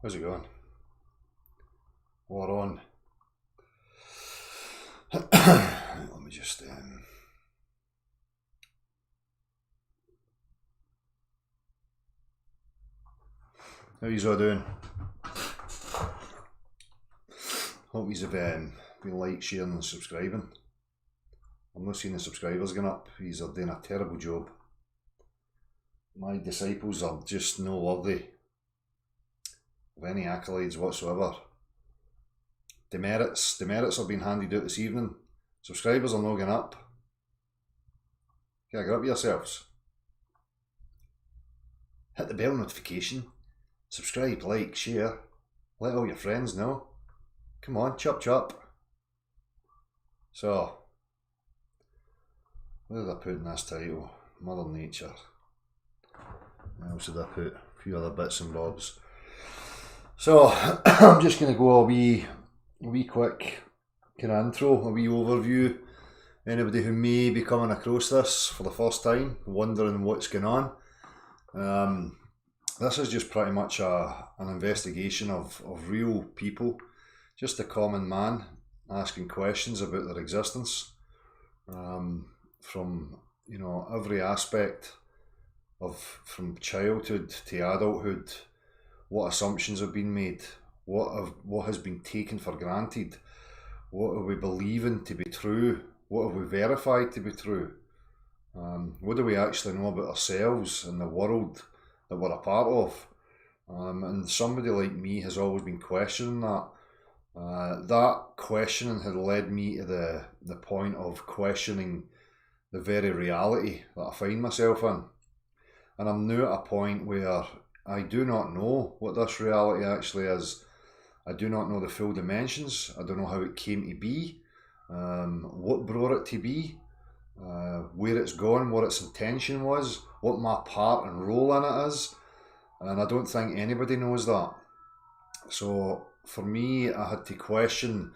How's it going? We're on. Let me just. How you all doing? Hope you've been like, sharing and subscribing. I'm not seeing the subscribers going up. He's doing a terrible job. My disciples are just no worthy of any accolades whatsoever. Demerits are being handed out this evening. Subscribers are not going up. Get up yourselves. Hit the bell notification. Subscribe, like, share. Let all your friends know. Come on, chop chop. So, what did I put in this title? Mother Nature. What else did I put? A few other bits and bobs. So, I'm just going to go a wee quick kind of intro, a wee overview. Anybody who may be coming across this for the first time, wondering what's going on. This is just pretty much an investigation of real people, just a common man asking questions about their existence, from every aspect from childhood to adulthood. What assumptions have been made? What has been taken for granted? What are we believing to be true? What have we verified to be true? What do we actually know about ourselves and the world that we're a part of? And somebody like me has always been questioning that. That questioning had led me to the point of questioning the very reality that I find myself in. And I'm now at a point where I do not know what this reality actually is. I do not know the full dimensions. I don't know how it came to be, what brought it to be, where it's gone, what its intention was, what my part and role in it is. And I don't think anybody knows that. So for me, I had to question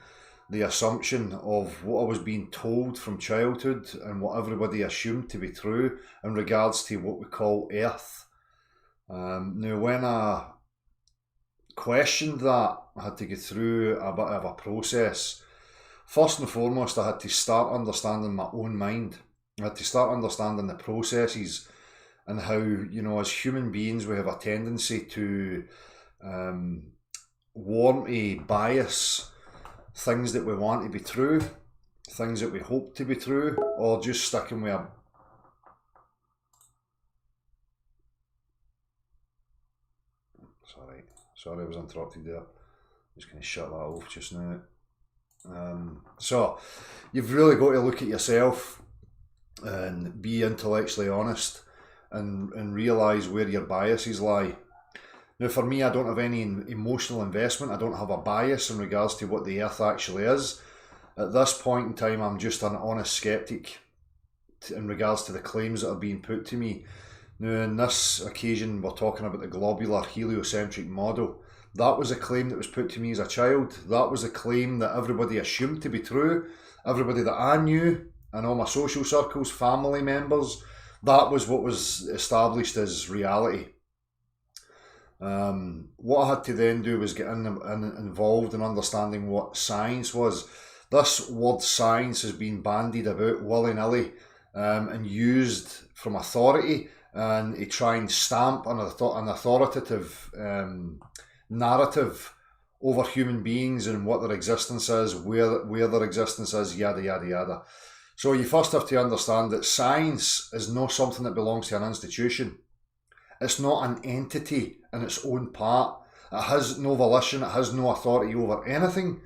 the assumption of what I was being told from childhood and what everybody assumed to be true in regards to what we call Earth. Now, when I questioned that, I had to go through a bit of a process. First and foremost, I had to start understanding my own mind. I had to start understanding the processes and how, as human beings, we have a tendency to want to bias things that we want to be true, things that we hope to be true, or just sticking with a... Sorry, I was interrupted there. Just going to shut that off just now. So, you've really got to look at yourself and be intellectually honest and realise where your biases lie. Now, for me, I don't have any emotional investment. I don't have a bias in regards to what the Earth actually is. At this point in time, I'm just an honest skeptic in regards to the claims that are being put to me. Now, in this occasion, we're talking about the globular heliocentric model. That was a claim that was put to me as a child. That was a claim that everybody assumed to be true. Everybody that I knew, and all my social circles, family members, that was what was established as reality. What I had to then do was get involved in understanding what science was. This word science has been bandied about willy-nilly and used from authority and to try and stamp an authoritative narrative over human beings and what their existence is, where their existence is, yada yada yada. So you first have to understand that science is not something that belongs to an institution. It's not an entity in its own part. It has no volition, it has no authority over anything.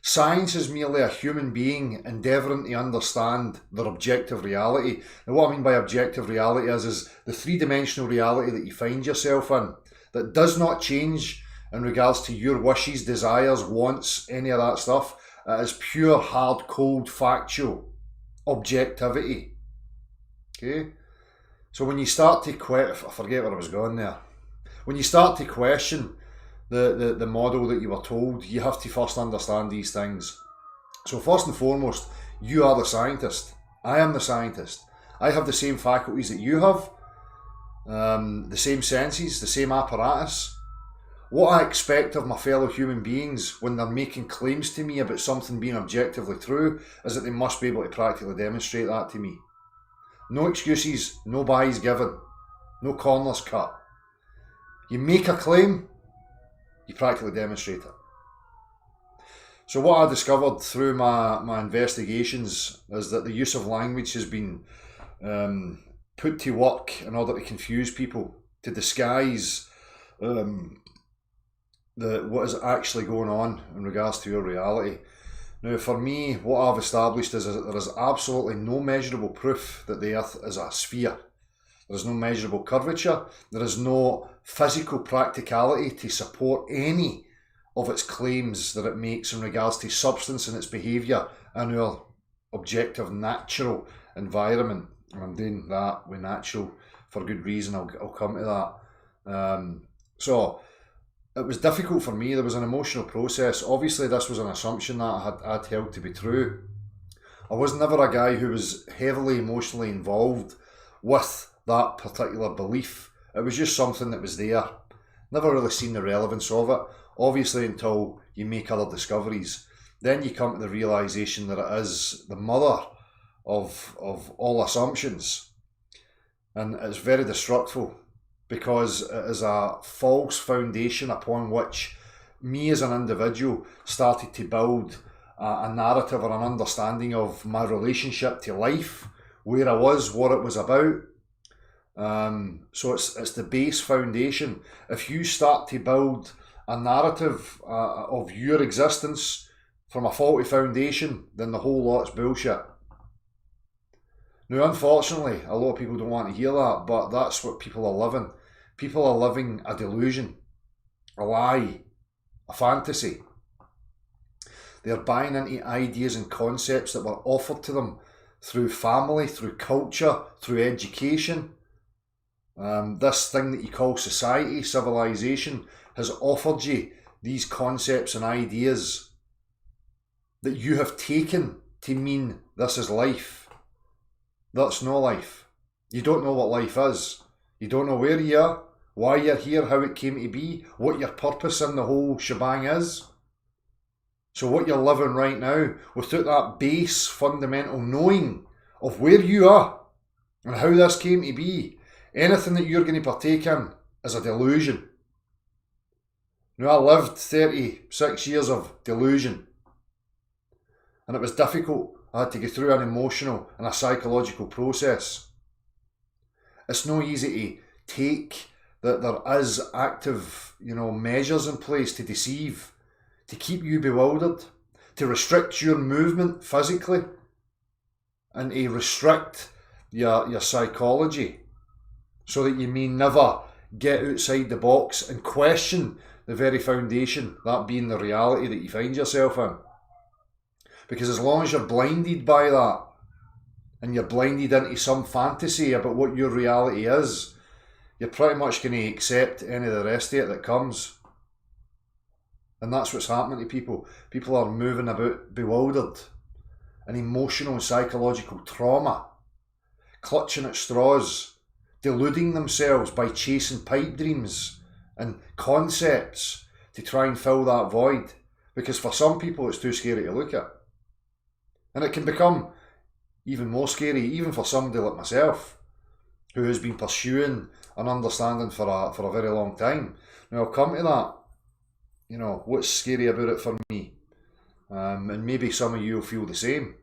Science is merely a human being endeavouring to understand their objective reality. And what I mean by objective reality is the three-dimensional reality that you find yourself in, that does not change in regards to your wishes, desires, wants, any of that stuff. It is pure, hard, cold, factual objectivity. Okay? So when you start to I forget where I was going there. When you start to question the model that you were told, you have to first understand these things. So first and foremost, you are the scientist. I am the scientist. I have the same faculties that you have, the same senses, the same apparatus. What I expect of my fellow human beings when they're making claims to me about something being objectively true is that they must be able to practically demonstrate that to me. No excuses, no byes given, no corners cut. You make a claim, you practically demonstrate it. So what I discovered through my investigations is that the use of language has been put to work in order to confuse people, to disguise what is actually going on in regards to your reality. Now, for me, what I've established is that there is absolutely no measurable proof that the Earth is a sphere. There is no measurable curvature. There is no physical practicality to support any of its claims that it makes in regards to substance and its behaviour in our objective natural environment. And I'm doing that with natural for good reason. I'll come to that. So it was difficult for me. There was an emotional process. Obviously, this was an assumption that I'd held to be true. I was never a guy who was heavily emotionally involved with that particular belief. It was just something that was there. Never really seen the relevance of it. Obviously, until you make other discoveries, then you come to the realization that it is the mother of all assumptions, and it's very destructive because it is a false foundation upon which me as an individual started to build a narrative or an understanding of my relationship to life, where I was, what it was about. So it's the base foundation. If you start to build a narrative of your existence from a faulty foundation, then the whole lot's bullshit. Now, unfortunately, a lot of people don't want to hear that, but that's what people are living. People are living a delusion, a lie, a fantasy. They're buying into ideas and concepts that were offered to them through family, through culture, through education. This thing that you call society, civilization, has offered you these concepts and ideas that you have taken to mean this is life. That's no life. You don't know what life is. You don't know where you are, why you're here, how it came to be, what your purpose in the whole shebang is. So what you're living right now, without that base fundamental knowing of where you are and how this came to be, anything that you're going to partake in is a delusion. Now, I lived 36 years of delusion, and it was difficult. I had to go through an emotional and a psychological process. It's no easy to take that there is active, measures in place to deceive, to keep you bewildered, to restrict your movement physically, and to restrict your psychology, so that you may never get outside the box and question the very foundation, that being the reality that you find yourself in. Because as long as you're blinded by that, and you're blinded into some fantasy about what your reality is, you're pretty much going to accept any of the rest of it that comes. And that's what's happening to people. People are moving about bewildered, in emotional and psychological trauma, clutching at straws, deluding themselves by chasing pipe dreams and concepts to try and fill that void. Because for some people it's too scary to look at. And it can become even more scary, even for somebody like myself, who has been pursuing an understanding for a very long time. Now, I'll come to that. What's scary about it for me? And maybe some of you will feel the same.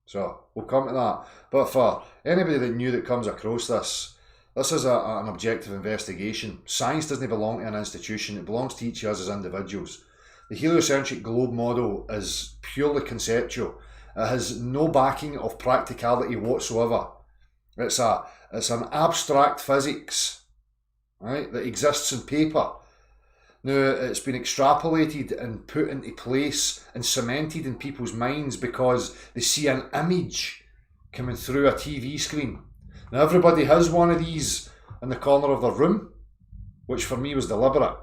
So, we'll come to that. But for anybody that new that comes across this is an objective investigation. Science doesn't belong to an institution. It belongs to each of us as individuals. The heliocentric globe model is purely conceptual. It has no backing of practicality whatsoever. It's an abstract physics, right, that exists in paper. Now, it's been extrapolated and put into place and cemented in people's minds because they see an image coming through a TV screen. Now, everybody has one of these in the corner of their room, which for me was deliberate,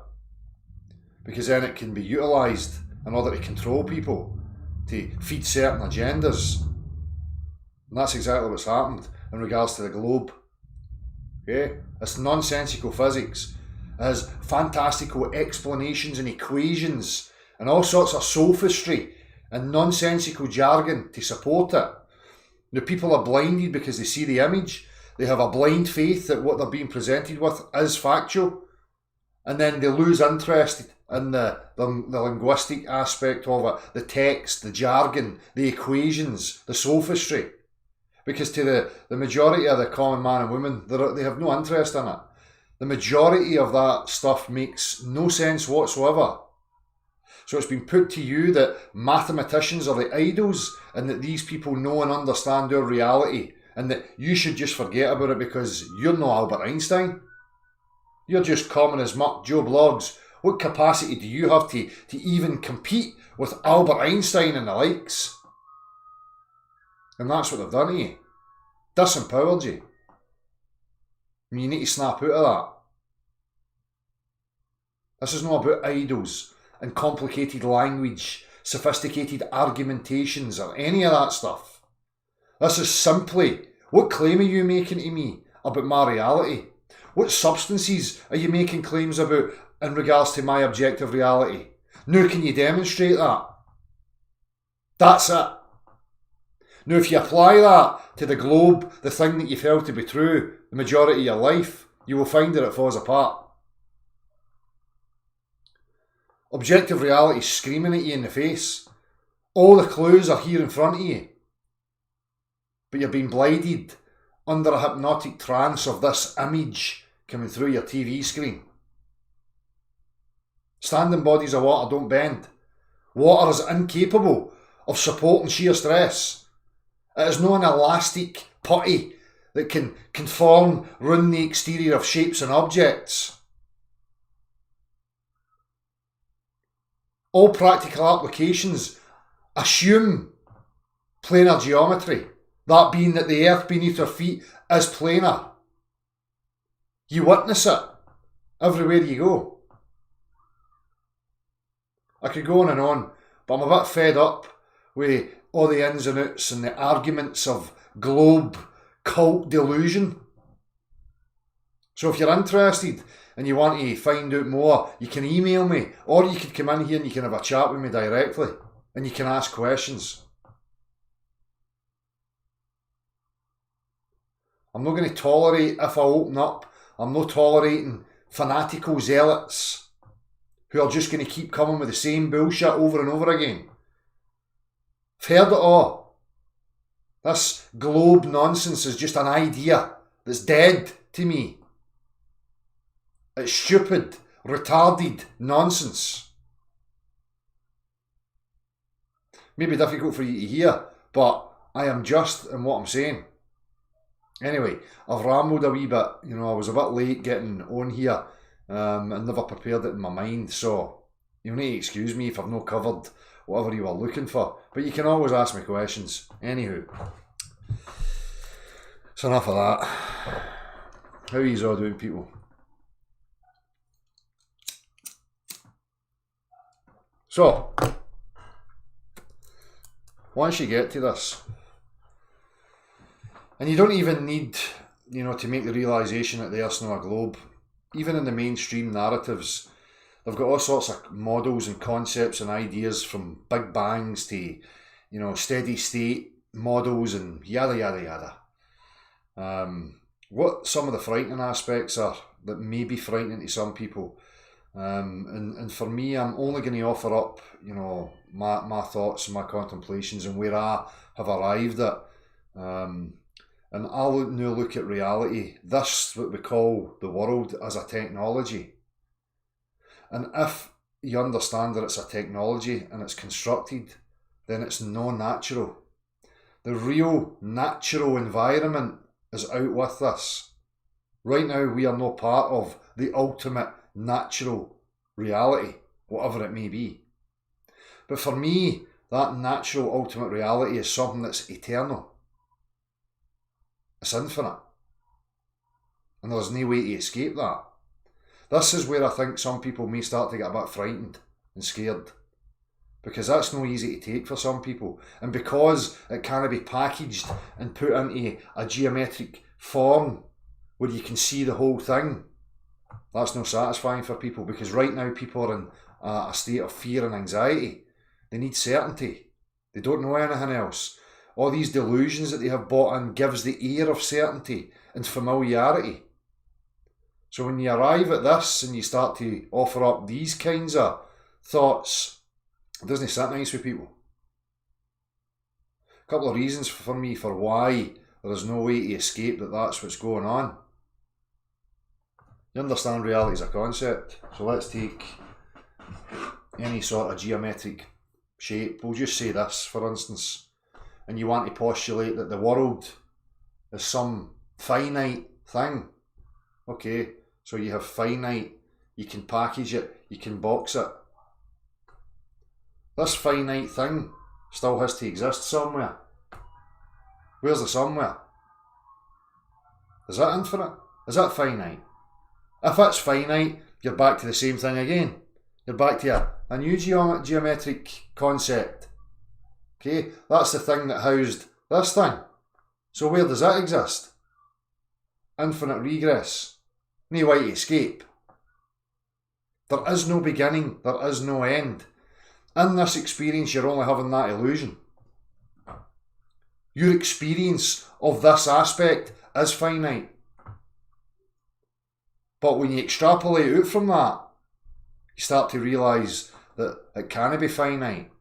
because then it can be utilised in order to control people, to feed certain agendas. And that's exactly what's happened in regards to the globe. Okay? It's nonsensical physics. It has fantastical explanations and equations and all sorts of sophistry and nonsensical jargon to support it. The people are blinded because they see the image. They have a blind faith that what they're being presented with is factual. And then they lose interest in the linguistic aspect of it, the text, the jargon, the equations, the sophistry. Because to the majority of the common man and woman, they have no interest in it. The majority of that stuff makes no sense whatsoever. So it's been put to you that mathematicians are the idols and that these people know and understand our reality and that you should just forget about it because you're no Albert Einstein. You're just common as muck Joe Bloggs. What capacity do you have to even compete with Albert Einstein and the likes? And that's what they've done to you. Disempowered you. And you need to snap out of that. This is not about idols and complicated language, sophisticated argumentations or any of that stuff. This is simply, what claim are you making to me about my reality? What substances are you making claims about in regards to my objective reality? Now can you demonstrate that? That's it. Now if you apply that to the globe, the thing that you felt to be true the majority of your life, you will find that it falls apart. Objective reality is screaming at you in the face. All the clues are here in front of you. But you're being blinded under a hypnotic trance of this image coming through your TV screen. Standing bodies of water don't bend. Water is incapable of supporting sheer stress. It is not an elastic putty that can conform round the exterior of shapes and objects. All practical applications assume planar geometry, that being that the earth beneath our feet is planar. You witness it everywhere you go. I could go on, but I'm a bit fed up with all the ins and outs and the arguments of globe cult delusion. So if you're interested and you want to find out more, you can email me, or you can come in here and you can have a chat with me directly and you can ask questions. I'm not going to tolerate, if I open up, I'm not tolerating fanatical zealots who are just going to keep coming with the same bullshit over and over again. I've heard it all. This globe nonsense is just an idea that's dead to me. It's stupid, retarded nonsense. Maybe difficult for you to hear, but I am just in what I'm saying. Anyway, I've rambled a wee bit. I was a bit late getting on here. I never prepared it in my mind, so you'll need to excuse me if I've not covered whatever you were looking for. But you can always ask me questions. Anywho, it's enough of that. How are you all doing, people? So, once you get to this, and you don't even need, to make the realisation that the Earth's not a globe. Even in the mainstream narratives, they've got all sorts of models and concepts and ideas from Big Bangs to, steady state models and yada, yada, yada. What some of the frightening aspects are that may be frightening to some people. And for me, I'm only going to offer up, my thoughts and my contemplations and where I have arrived at. And I'll now look at reality, this, what we call the world, as a technology. And if you understand that it's a technology and it's constructed, then it's non-natural. The real natural environment is out with this. Right now, we are not part of the ultimate natural reality, whatever it may be. But for me, that natural ultimate reality is something that's eternal. It's infinite. And there's no way to escape that. This is where I think some people may start to get a bit frightened and scared. Because that's no easy to take for some people. And because it can't be packaged and put into a geometric form where you can see the whole thing, That's not satisfying for people, because right now people are in a state of fear and anxiety. They need certainty. They don't know anything else. All these delusions that they have bought in gives the air of certainty and familiarity. So when you arrive at this and you start to offer up these kinds of thoughts, it doesn't sit nice with people. A couple of reasons for me for why there is no way to escape that's what's going on. You understand reality as a concept. So let's take any sort of geometric shape. We'll just say this, for instance, and you want to postulate that the world is some finite thing. Okay, so you have finite, you can package it, you can box it. This finite thing still has to exist somewhere. Where's the somewhere? Is that infinite? Is that finite? If it's finite, you're back to the same thing again. You're back to a new geometric concept. Okay, that's the thing that housed this thing. So where does that exist? Infinite regress. No way to escape. There is no beginning, there is no end. In this experience, you're only having that illusion. Your experience of this aspect is finite. But when you extrapolate out from that, you start to realise that it can't be finite.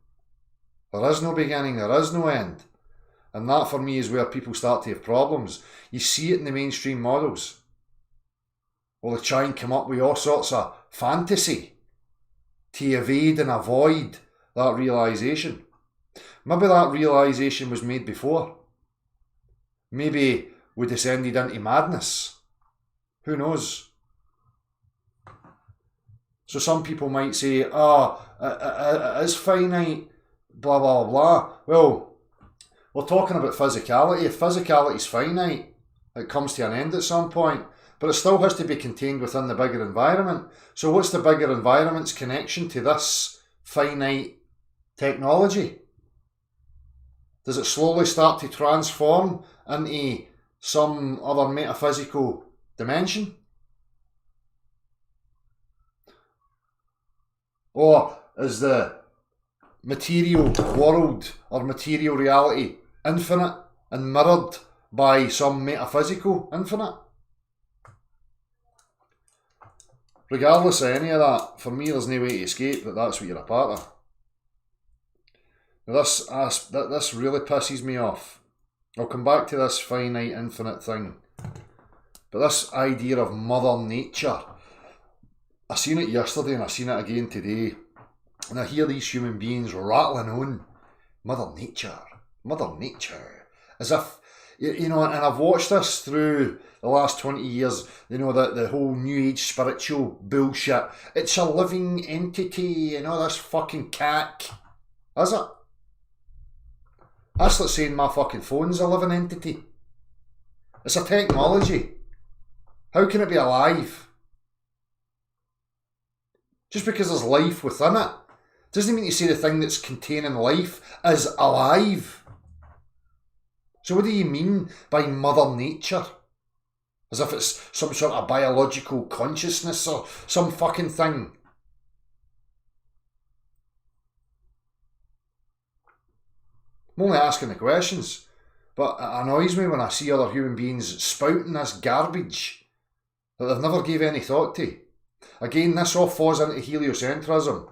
There is no beginning, there is no end. And that for me is where people start to have problems. You see it in the mainstream models. Well, they try and come up with all sorts of fantasy to evade and avoid that realisation. Maybe that realisation was made before. Maybe we descended into madness. Who knows? So some people might say, it is finite, blah, blah, blah. Well, we're talking about physicality. If physicality is finite, it comes to an end at some point, but it still has to be contained within the bigger environment. So what's the bigger environment's connection to this finite technology? Does it slowly start to transform into some other metaphysical dimension? Or is the material world or material reality infinite and mirrored by some metaphysical infinite? Regardless of any of that, for me there's no way to escape that's what you're a part of. Now this really pisses me off. I'll come back to this finite infinite thing. But this idea of Mother Nature, I seen it yesterday and I seen it again today. And I hear these human beings rattling on Mother Nature, as if, you know, and I've watched this through the last 20 years, you know, the whole New Age spiritual bullshit. It's a living entity, you know, this fucking cack. Is it? That's like saying my fucking phone's a living entity. It's a technology. How can it be alive? Just because there's life within it doesn't mean to say the thing that's containing life is alive. So what do you mean by Mother Nature? As if it's some sort of biological consciousness or some fucking thing. I'm only asking the questions, but it annoys me when I see other human beings spouting this garbage that they've never gave any thought to. Again, this all falls into heliocentrism,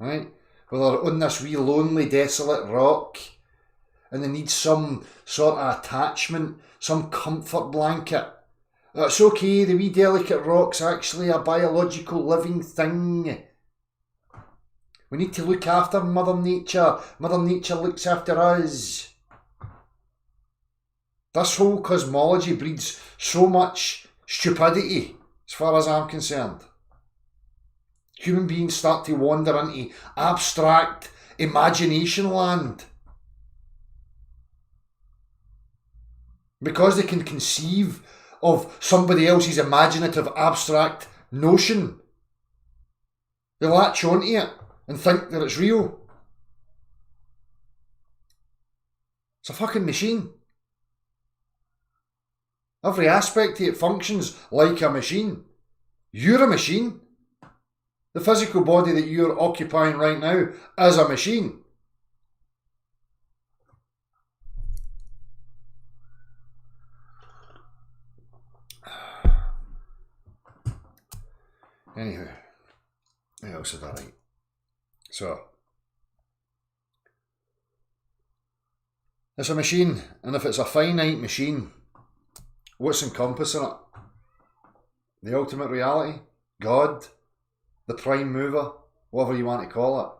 right? Where they're on this wee lonely, desolate rock and they need some sort of attachment, some comfort blanket. It's okay, the wee delicate rock's actually a biological living thing. We need to look after Mother Nature. Mother Nature looks after us. This whole cosmology breeds so much stupidity, as far as I'm concerned. Human beings start to wander into abstract imagination land. Because they can conceive of somebody else's imaginative abstract notion, they latch onto it and think that it's real. It's a fucking machine. Every aspect of it functions like a machine. You're a machine. The physical body that you're occupying right now is a machine. Anywho, I also said that right. So, it's a machine, and if it's a finite machine, what's encompassing it? The ultimate reality? God? The prime mover? Whatever you want to call it.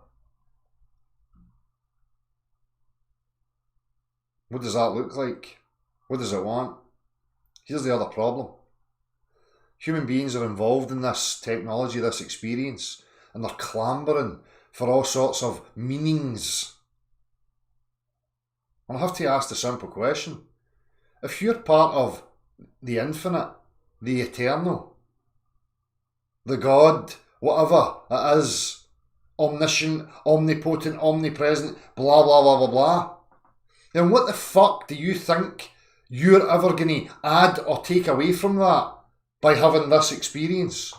What does that look like? What does it want? Here's the other problem. Human beings are involved in this technology, this experience, and they're clambering for all sorts of meanings. And I have to ask the simple question. If you're part of the infinite, the eternal, the God, whatever it is, omniscient, omnipotent, omnipresent, blah, blah, blah, blah, blah, then what the fuck do you think you're ever going to add or take away from that by having this experience?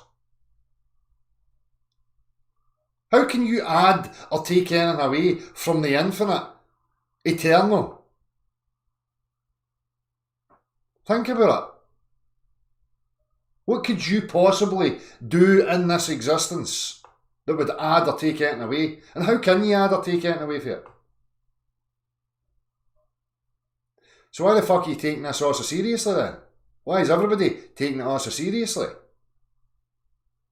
How can you add or take anything away from the infinite, eternal? Think about it. What could you possibly do in this existence that would add or take anything away? And how can you add or take anything away from it? So why the fuck are you taking this all so seriously then? Why is everybody taking it all so seriously?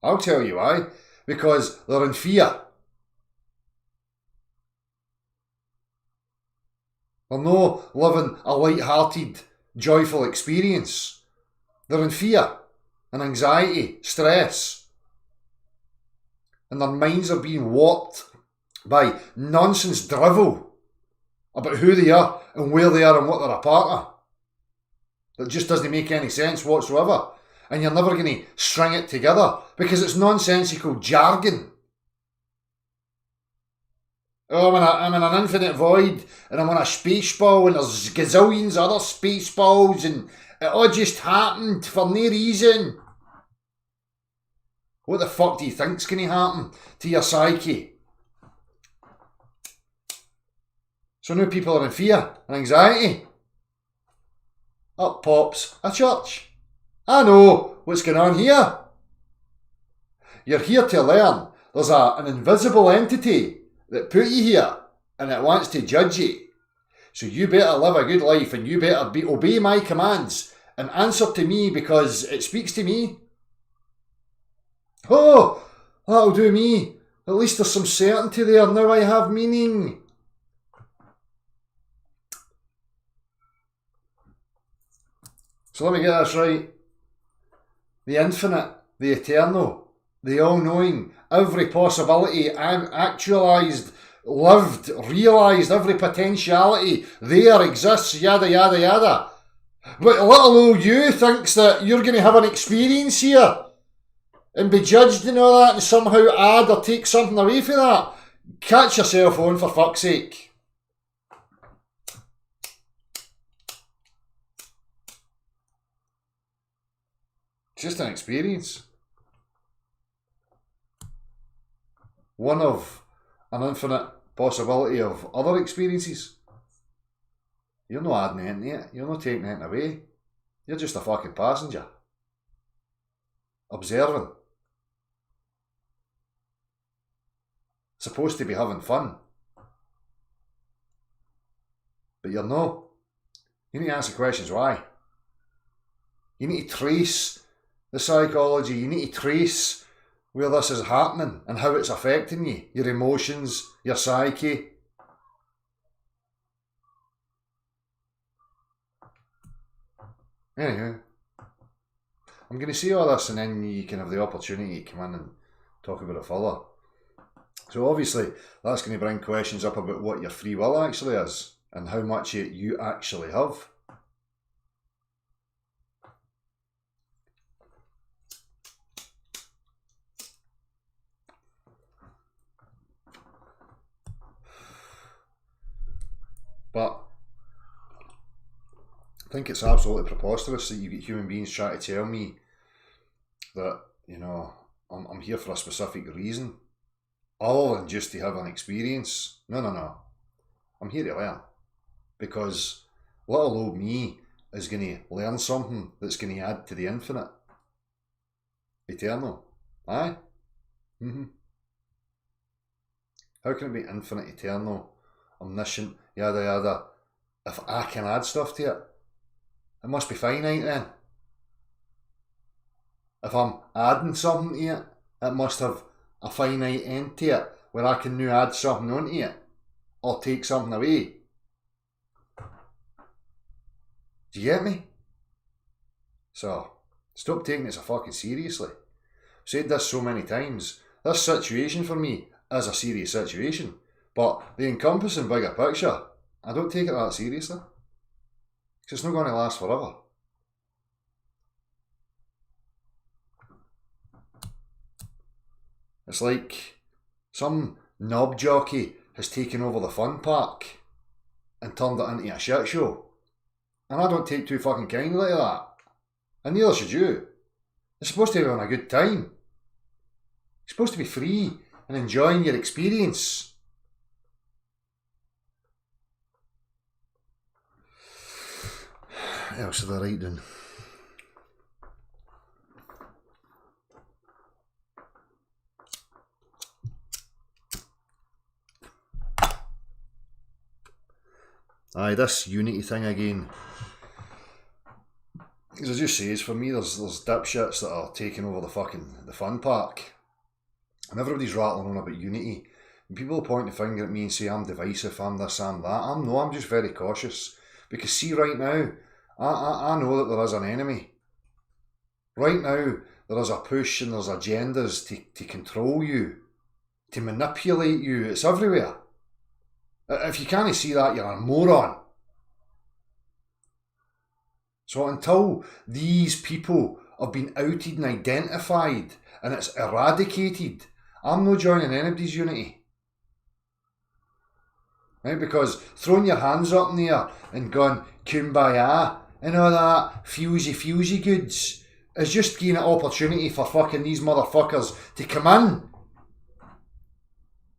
I'll tell you why. Because they're in fear. They're not living a light-hearted, joyful experience. They're in fear and anxiety, stress. And their minds are being warped by nonsense drivel about who they are and where they are and what they're a part of. That just doesn't make any sense whatsoever. And you're never going to string it together because it's nonsensical jargon. Oh, I'm in an infinite void and I'm on a space ball and there's gazillions of other space balls and it all just happened for no reason. What the fuck do you think's going to happen to your psyche? So now people are in fear and anxiety. Up pops a church. I know what's going on here. You're here to learn. There's an invisible entity that put you here and it wants to judge you. So you better live a good life and you better obey my commands and answer to me because it speaks to me. Oh, that'll do me. At least there's some certainty there. Now I have meaning. So let me get this right. The infinite, the eternal, the all-knowing, every possibility actualised, lived, realised, every potentiality there exists, yada, yada, yada. But little old you thinks that you're going to have an experience here and be judged and all that and somehow add or take something away from that. Catch yourself on, for fuck's sake. It's just an experience. One of an infinite possibility of other experiences. You're not adding anything to it. You're not taking anything away. You're just a fucking passenger. Observing. Supposed to be having fun. But you're not. You need to answer questions why. You need to trace the psychology. You need to trace where this is happening and how it's affecting you. Your emotions, your psyche. Anyway, I'm going to say all this and then you can have the opportunity to come in and talk about it further. So obviously that's going to bring questions up about what your free will actually is and how much you actually have. But I think it's absolutely preposterous that you get human beings trying to tell me that you know, I'm here for a specific reason, other than just to have an experience. No. I'm here to learn, because little old me is going to learn something that's going to add to the infinite. Eternal. Aye? How can it be infinite, eternal, omniscient, yada yada, if I can add stuff to it? It must be finite then. If I'm adding something to it, it must have a finite end to it, where I can now add something onto it, or take something away. Do you get me? So, stop taking it so fucking seriously. I've said this so many times. This situation for me is a serious situation, but the encompassing bigger picture, I don't take it that seriously. Because it's not going to last forever. It's like some knob jockey has taken over the fun park and turned it into a shit show. And I don't take too fucking kindly to that. And neither should you. You're supposed to be having a good time. You're supposed to be free and enjoying your experience. What else did I write down? Aye, this unity thing again. As I just say, for me, there's dipshits that are taking over the fun park, and everybody's rattling on about unity. And people point the finger at me and say I'm divisive, I'm this, I'm that. I'm just very cautious, because see, right now, I know that there is an enemy. Right now, there is a push and there's agendas to control you, to manipulate you. It's everywhere. If you can't see that, you're a moron. So until these people have been outed and identified and it's eradicated, I'm not joining anybody's unity. Right? Because throwing your hands up in the air and going kumbaya and all that fusey goods is just giving an opportunity for fucking these motherfuckers to come in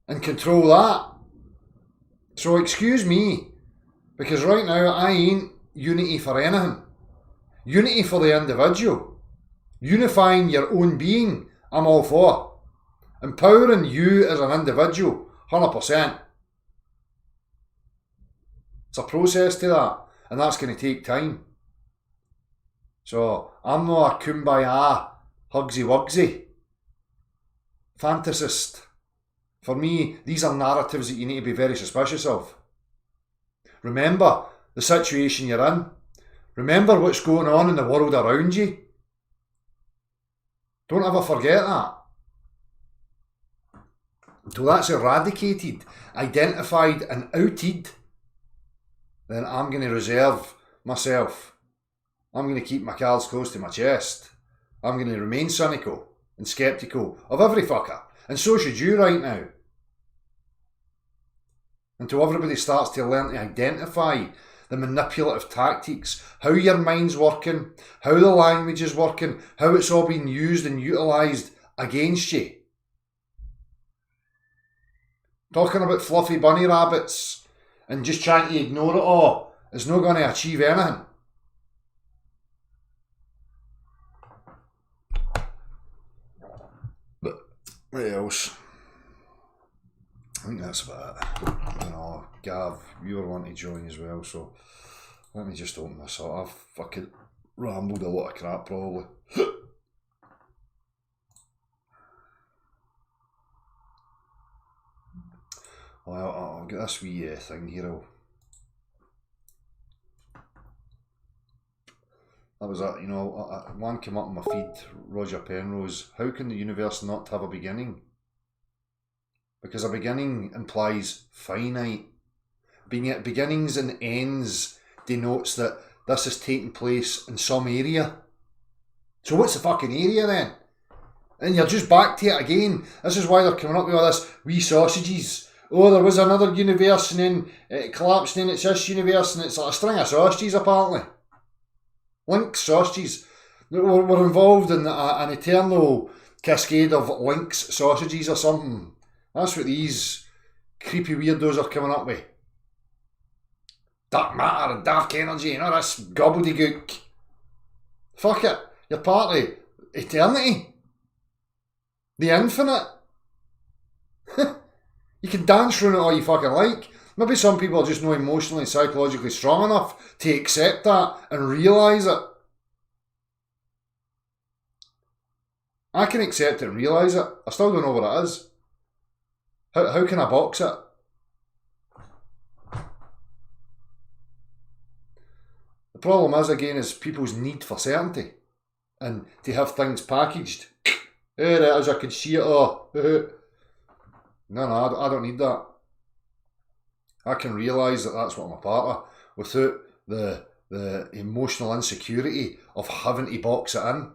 and control that. So excuse me, because right now I ain't unity for anything. Unity for the individual. Unifying your own being, I'm all for. Empowering you as an individual, 100%. It's a process to that, and that's going to take time. So, I'm not a kumbaya, hugsy wugsy fantasist. For me, these are narratives that you need to be very suspicious of. Remember the situation you're in. Remember what's going on in the world around you. Don't ever forget that. Until that's eradicated, identified and outed, then I'm going to reserve myself. I'm going to keep my cards close to my chest. I'm going to remain cynical and sceptical of every fucker. And so should you right now. Until everybody starts to learn to identify the manipulative tactics, how your mind's working, how the language is working, how it's all being used and utilised against you. Talking about fluffy bunny rabbits and just trying to ignore it all is not going to achieve anything. But what else? I think that's about it. You know, Gav, you were wanting to join as well, so let me just open this up. I've fucking rambled a lot of crap probably. Well, I'll get this wee thing here. That was it, you know, one came up in my feed, Roger Penrose. How can the universe not have a beginning? Because a beginning implies finite. Beginnings and ends denotes that this is taking place in some area. So what's the fucking area then? And you're just back to it again. This is why they're coming up with all this wee sausages. Oh, there was another universe and then it collapsed and then it's this universe and it's like a string of sausages apparently. Link sausages. We're involved in an eternal cascade of Lynx sausages or something. That's what these creepy weirdos are coming up with. Dark matter and dark energy and all this gobbledygook. Fuck it. You're part of eternity. The infinite. You can dance through it all you fucking like. Maybe some people are just not emotionally and psychologically strong enough to accept that and realise it. I can accept it and realise it. I still don't know what it is. How can I box it? The problem is, again, is people's need for certainty and to have things packaged. There it is, I can see it all. No, I don't need that. I can realise that that's what I'm a part of without the emotional insecurity of having to box it in.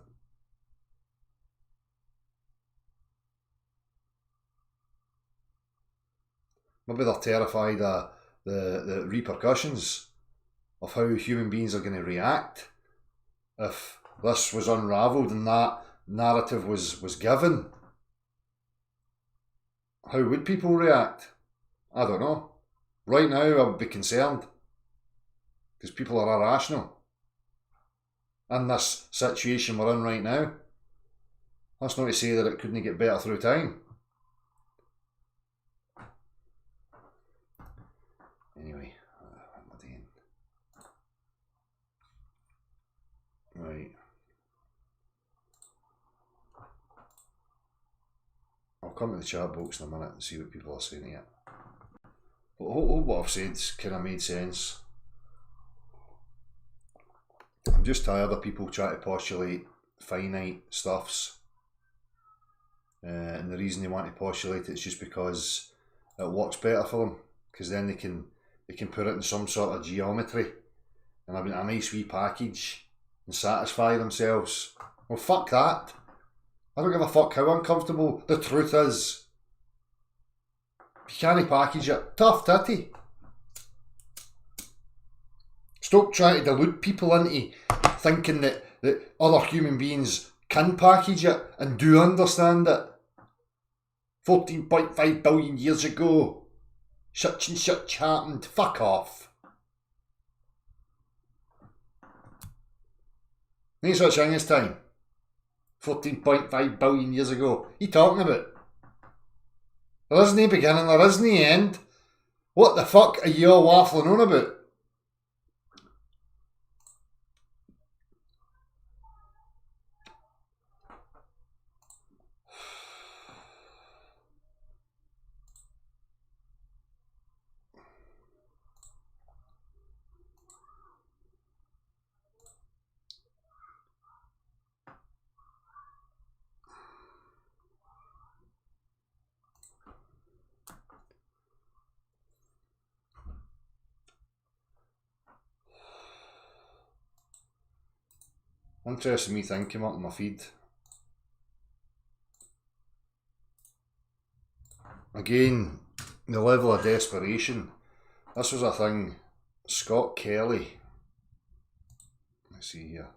Maybe they're terrified of the repercussions of how human beings are going to react if this was unravelled and that narrative was given. How would people react? I don't know. Right now I would be concerned because people are irrational in this situation we're in right now. That's not to say that it couldn't get better through time. Anyway, what am I doing? Right. I'll come to the chat box in a minute and see what people are saying here. But I hope what I've said kind of made sense. I'm just tired of people trying to postulate finite stuffs. And the reason they want to postulate it is just because it works better for them. Because then they can put it in some sort of geometry and have a nice wee package and satisfy themselves. Well, fuck that. I don't give a fuck how uncomfortable the truth is. If you can't package it, tough titty. Stop trying to delude people into thinking that other human beings can package it and do understand it. 14.5 billion years ago, such and such happened. Fuck off. No such thing as time. 14.5 billion years ago. What are you talking about? There isn't a beginning, there isn't a end. What the fuck are you all waffling on about? Interesting me thing came up in my feed. Again, the level of desperation. This was a thing Scott Kelly. Let's see here.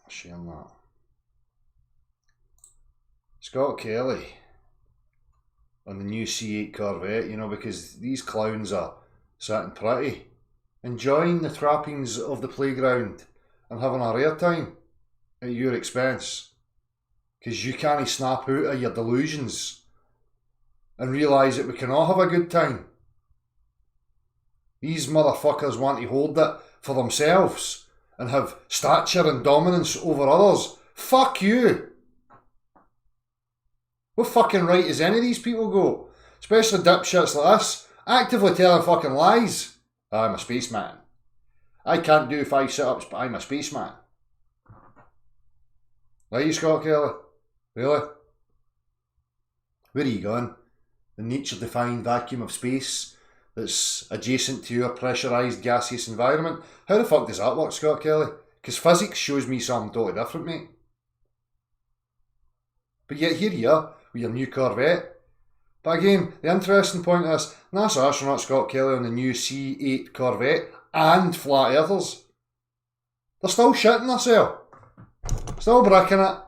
Sharing that. Scott Kelly on the new C8 Corvette, you know, because these clowns are sitting pretty, enjoying the trappings of the playground and having a rare time at your expense. Because you can't snap out of your delusions and realise that we can all have a good time. These motherfuckers want to hold it for themselves and have stature and dominance over others. Fuck you! What fucking right does any of these people go? Especially dipshits like this, actively telling fucking lies. I'm a spaceman. I can't do 5 sit-ups, but I'm a spaceman. Are you, Scott Kelly? Really? Where are you going? The nature-defined vacuum of space that's adjacent to your pressurised gaseous environment? How the fuck does that work, Scott Kelly? Because physics shows me something totally different, mate. But yet here you are, with your new Corvette. But again, the interesting point is, NASA astronaut Scott Kelly on the new C8 Corvette and flat earthers. They're still shitting themselves. Still bricking it.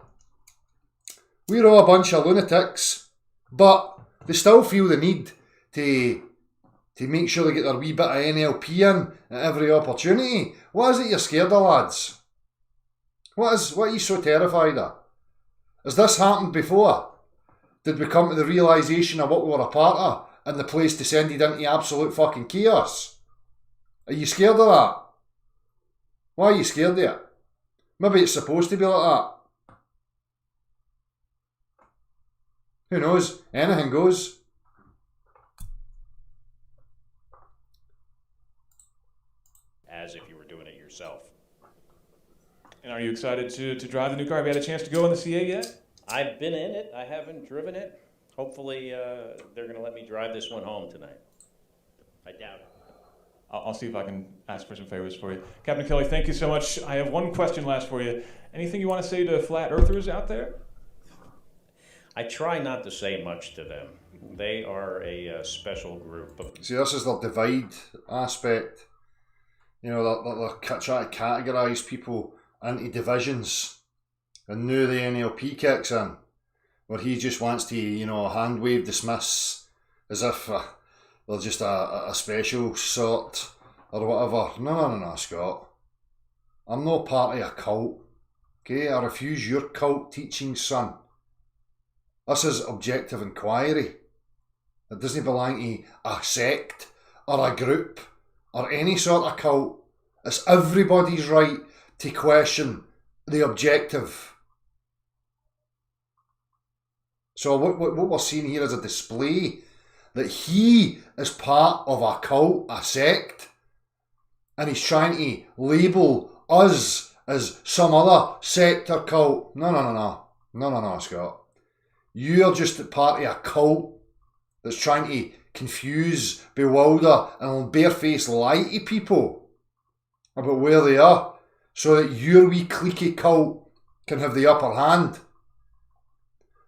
We're all a bunch of lunatics, but they still feel the need to make sure they get their wee bit of NLP in at every opportunity. What is it you're scared of, lads? What are you so terrified of? Has this happened before? Did we come to the realisation of what we were a part of and the place descended into absolute fucking chaos? Are you scared of that? Why are you scared of it? Maybe it's supposed to be like that. Who knows? Anything goes. As if you were doing it yourself. And are you excited to drive the new car? Have you had a chance to go in the CA yet? I've been in it. I haven't driven it. Hopefully, they're going to let me drive this one home tonight. I doubt it. I'll see if I can ask for some favors for you. Captain Kelly, thank you so much. I have one question last for you. Anything you want to say to flat earthers out there? I try not to say much to them. They are a special group. See, this is the divide aspect. You know, they're trying to categorise people into divisions. And now the NLP kicks in, where he just wants to, you know, hand wave dismiss as if they're just a special sort or whatever. No, Scott. I'm not part of a cult. Okay, I refuse your cult teachings, son. This is objective inquiry. It doesn't belong to a sect or a group or any sort of cult. It's everybody's right to question the objective. So what we're seeing here is a display that he is part of a cult, a sect, and he's trying to label us as some other sect or cult. No, Scott. You're just part of a cult that's trying to confuse, bewilder, and barefaced lie to people about where they are so that your wee cliquey cult can have the upper hand.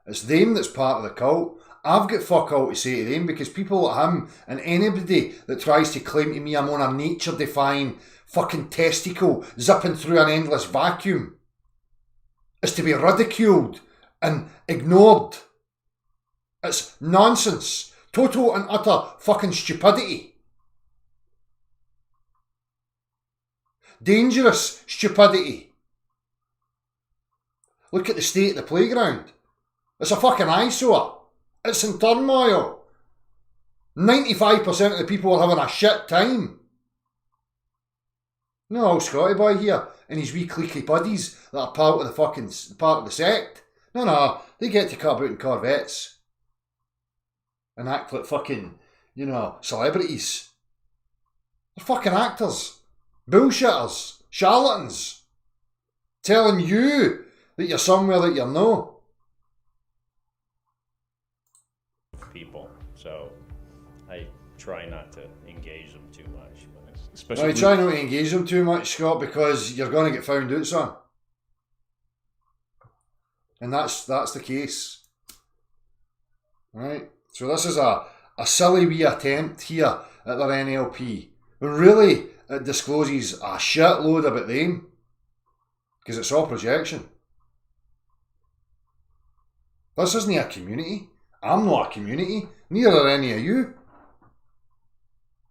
It's them that's part of the cult. I've got fuck all to say to them because people like him and anybody that tries to claim to me I'm on a nature-defying fucking testicle zipping through an endless vacuum is to be ridiculed and ignored. It's nonsense. Total and utter fucking stupidity. Dangerous stupidity. Look at the state of the playground. It's a fucking eyesore. It's in turmoil. 95% of the people are having a shit time. No old Scotty boy here and his wee cliquey buddies that are part of the sect. No, they get to cut about in Corvettes and act like fucking, you know, celebrities. They're fucking actors. Bullshitters. Charlatans. Telling you that you're somewhere that you're not. People, so I try not to engage them too much. I try not to engage them too much, Scott, because you're going to get found out, son. And that's the case. Right? So this is a silly wee attempt here at their NLP. But really, it discloses a shitload about them. Because it's all projection. This isn't a community. I'm not a community. Neither are any of you.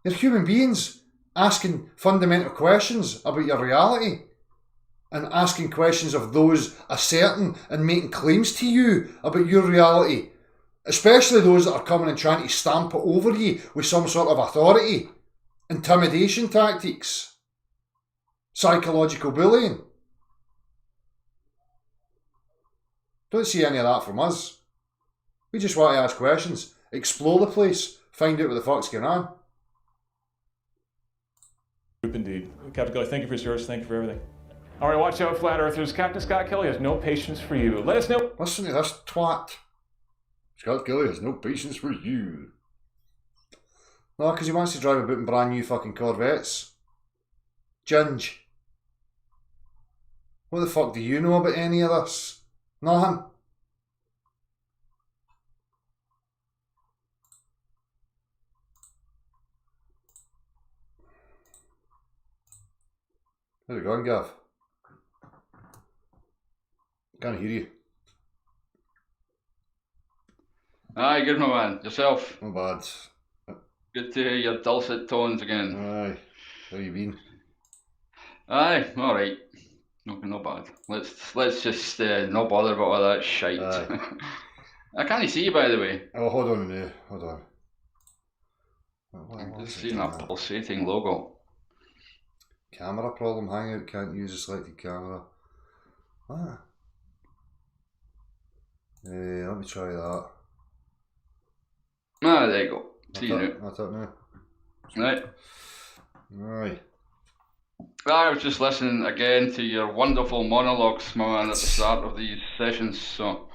You're human beings asking fundamental questions about your reality and asking questions of those asserting and making claims to you about your reality, especially those that are coming and trying to stamp it over you with some sort of authority, intimidation tactics, psychological bullying. Don't see any of that from us. We just want to ask questions, explore the place, find out what the fuck's going on. Indeed. Captain Kelly, thank you for your service. Thank you for everything. All right, watch out, flat earthers. Captain Scott Kelly has no patience for you. Let us know. Listen to this twat. Scott Kelly has no patience for you. No, because he wants to drive about in brand new fucking Corvettes. Ginge. What the fuck do you know about any of this? Nothing. How's it going, Gav? Can't hear you. Aye, good my man. Yourself? Not bad. Good to hear your dulcet tones again. Aye. How you been? Aye, all right. No bad. Let's just not bother about all that shite. Aye. I can't see you, by the way. Oh, hold on a minute. Hold on. I'm What's just it seeing doing a now? pulsating logo. Camera problem. Hangout can't use a selected camera. Ah. Let me try that. Ah, there you go. See you now. That's it now. Right. Aye. I was just listening again to your wonderful monologues, my man, at the start of these sessions. So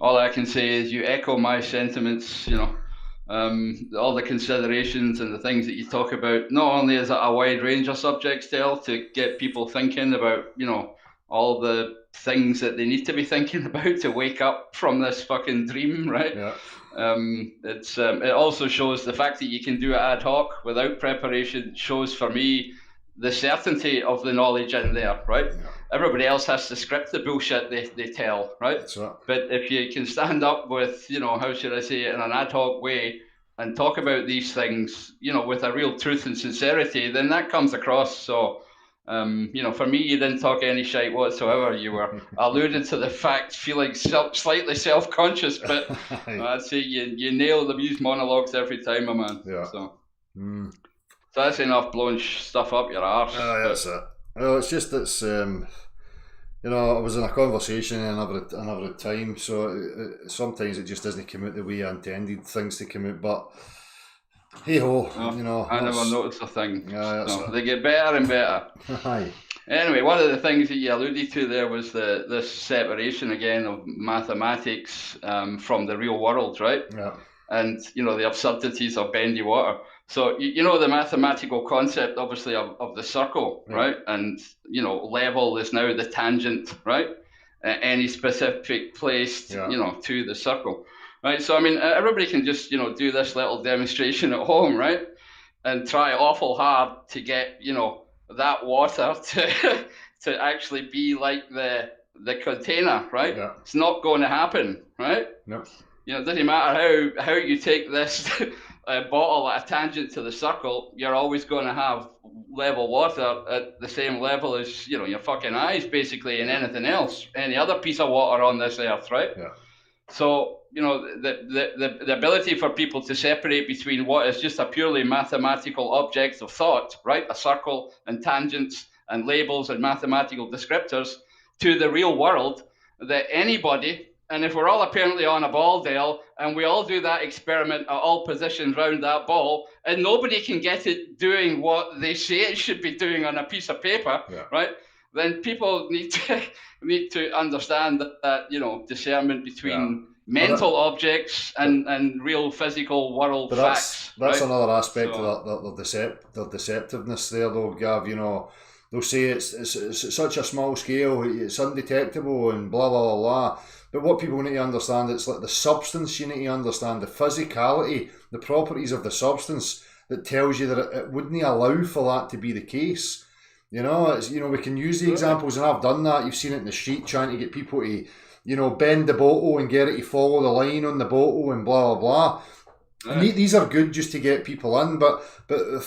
all I can say is you echo my sentiments, all the considerations and the things that you talk about. Not only is it a wide range of subjects, Del, to get people thinking about, all the things that they need to be thinking about to wake up from this fucking dream, right? Yeah. It also shows the fact that you can do it ad hoc without preparation shows for me the certainty of the knowledge in there, right? Yeah. Everybody else has to script the bullshit they tell, right? That's it. But if you can stand up with, how should I say it, in an ad hoc way and talk about these things, with a real truth and sincerity, then that comes across. So, for me, you didn't talk any shite whatsoever. You were alluded to the fact, feeling slightly self-conscious, but I'd say you nail the Muse monologues every time, my man. Yeah. So Mm. that's enough blowing stuff up your arse. That's it. Well, it's just I was in a conversation another time, so sometimes it just doesn't come out the way I intended things to come out. But hey ho, I never noticed a thing. Yeah, So they get better and better. Aye. Anyway, one of the things that you alluded to there was this separation again of mathematics from the real world, right? Yeah. And the absurdities of bendy water. So the mathematical concept, obviously, of the circle, Yeah. right? And level is now the tangent, right? Any specific place, Yeah. to the circle, right? So I mean, everybody can just do this little demonstration at home, right? And try awful hard to get that water to actually be like the container, right? Yeah. It's not going to happen, right? No. It doesn't matter how you take this bottle at a tangent to the circle, you're always going to have level water at the same level as your fucking eyes, basically, and anything else, any other piece of water on this earth, right? Yeah. So the ability for people to separate between what is just a purely mathematical object of thought, right, a circle and tangents and labels and mathematical descriptors, to the real world, that anybody. And if we're all apparently on a ball, Dale, and we all do that experiment at all positions round that ball, and nobody can get it doing what they say it should be doing on a piece of paper, Yeah. right? Then people need to understand that discernment between mental objects and real physical world But facts. that's right? another aspect So- of the deceptiveness there, though, Gav. They'll say it's such a small scale, it's undetectable, and blah blah blah blah. But what people need to understand, it's like the substance you need to understand, the physicality, the properties of the substance that tells you that it wouldn't allow for that to be the case. We can use the examples, and I've done that. You've seen it in the street trying to get people to, bend the bottle and get it to follow the line on the bottle and blah blah blah. And these are good just to get people in, but the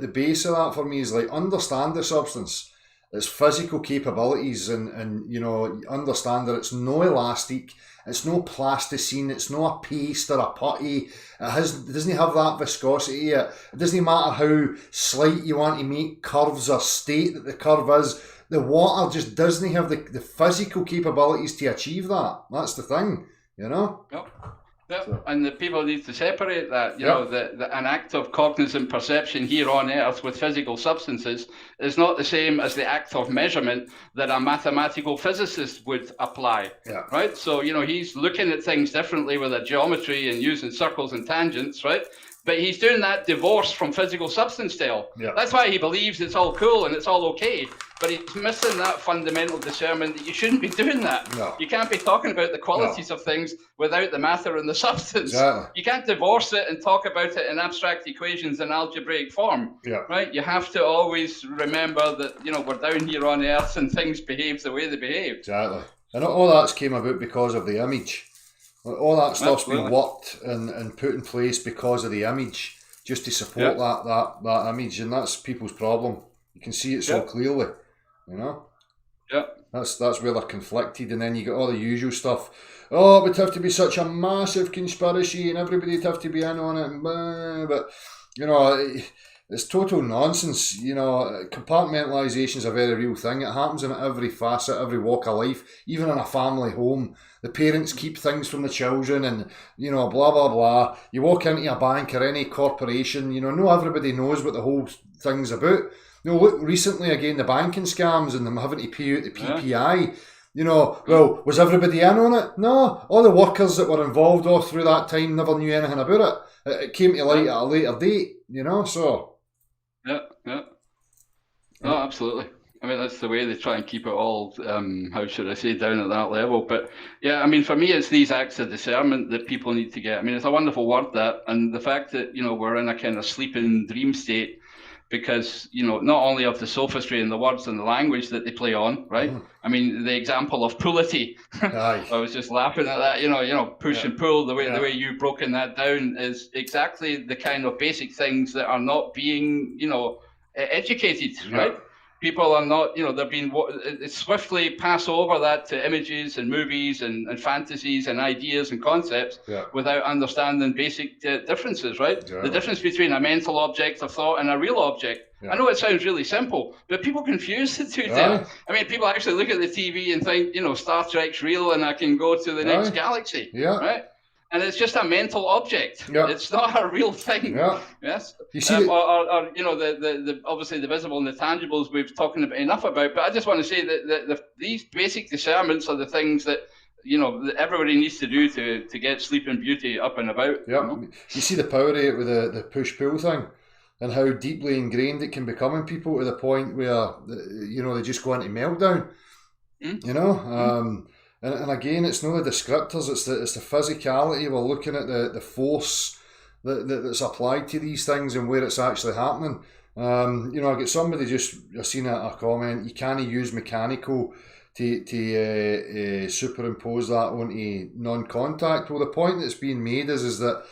the base of that for me is like understand the substance, its physical capabilities, and understand that it's no elastic, it's no plasticine, it's no a paste or a putty. It doesn't have that viscosity. It doesn't matter how slight you want to make curves or state that the curve is. The water just doesn't have the physical capabilities to achieve that. That's the thing, Yep. And the people need to separate that. An act of cognizant perception here on Earth with physical substances is not the same as the act of measurement that a mathematical physicist would apply. Yeah. Right? So, he's looking at things differently with a geometry and using circles and tangents, right? But he's doing that divorced from physical substance, Dale. Yeah. That's why he believes it's all cool and it's all okay. But he's missing that fundamental discernment that you shouldn't be doing that. No. You can't be talking about the qualities of things without the matter and the substance. Exactly. You can't divorce it and talk about it in abstract equations and algebraic form. Yeah. Right? You have to always remember that, we're down here on Earth and things behave the way they behave. Exactly. And all that's came about because of the image. All that stuff's been Absolutely. worked and put in place because of the image, just to support that image, and that's people's problem. You can see it so clearly, you know. Yeah. That's where they're conflicted, and then you get all the usual stuff. Oh, it would have to be such a massive conspiracy, and everybody'd have to be in on it, and blah, but you know, it's total nonsense. You know, compartmentalisation is a very real thing. It happens in every facet, every walk of life, even in a family home. The parents keep things from the children, and you know, blah blah blah. You walk into a bank or any corporation, you know, not everybody knows what the whole thing's about. You know, look recently again, the banking scams and them having to pay out the PPI. You know, well, was everybody in on it? No, all the workers that were involved all through that time never knew anything about it. It came to light at a later date, you know, so. Yeah. No, absolutely. I mean, that's the way they try and keep it all, how should I say, down at that level. But yeah, I mean, for me, it's these acts of discernment that people need to get. I mean, it's a wonderful word, that, and the fact that, you know, we're in a kind of sleeping dream state, because, you know, not only of the sophistry and the words and the language that they play on, right? I mean, the example of pullity, I was just laughing at that, you know, push and pull, the way you've broken that down is exactly the kind of basic things that are not being, you know, educated, right? People are not, you know, they're being swiftly pass over that to images and movies and fantasies and ideas and concepts without understanding basic differences, right? The difference between a mental object of thought and a real object. I know it sounds really simple, but people confuse the two there. I mean, people actually look at the TV and think, you know, Star Trek's real and I can go to the next galaxy, right? And it's just a mental object. It's not a real thing. Yes. You see, or you know, the obviously the visible and the tangibles we've talking about enough about. But I just want to say that these basic discernments are the things that, you know, that everybody needs to do to get Sleeping Beauty up and about. Yeah. You know? You see the power of it with the push pull thing, and how deeply ingrained it can become in people to the point where, you know, they just go into meltdown. You know. And again, it's not the descriptors; it's the physicality. We're looking at the force that's applied to these things and where it's actually happening. You know, I get somebody I seen a comment. You can't use mechanical to superimpose that onto non-contact. Well, the point that's being made is that,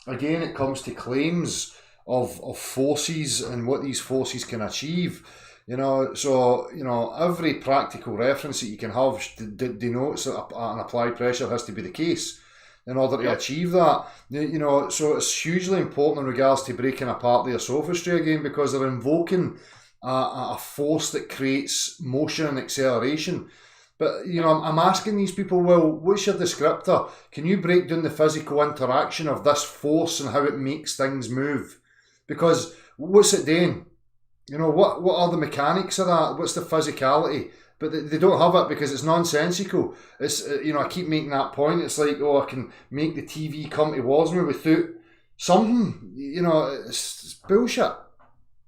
again, it comes to claims of forces and what these forces can achieve. You know, so, you know, every practical reference that you can have denotes that an applied pressure has to be the case in order to achieve that. You know, so it's hugely important in regards to breaking apart their sophistry again, because they're invoking a force that creates motion and acceleration. But, you know, I'm asking these people, well, what's your descriptor? Can you break down the physical interaction of this force and how it makes things move? Because what's it doing? You know, what are the mechanics of that? What's the physicality? But they don't have it because it's nonsensical. It's, you know, I keep making that point. It's like, oh, I can make the TV come towards me without something. You know, it's bullshit.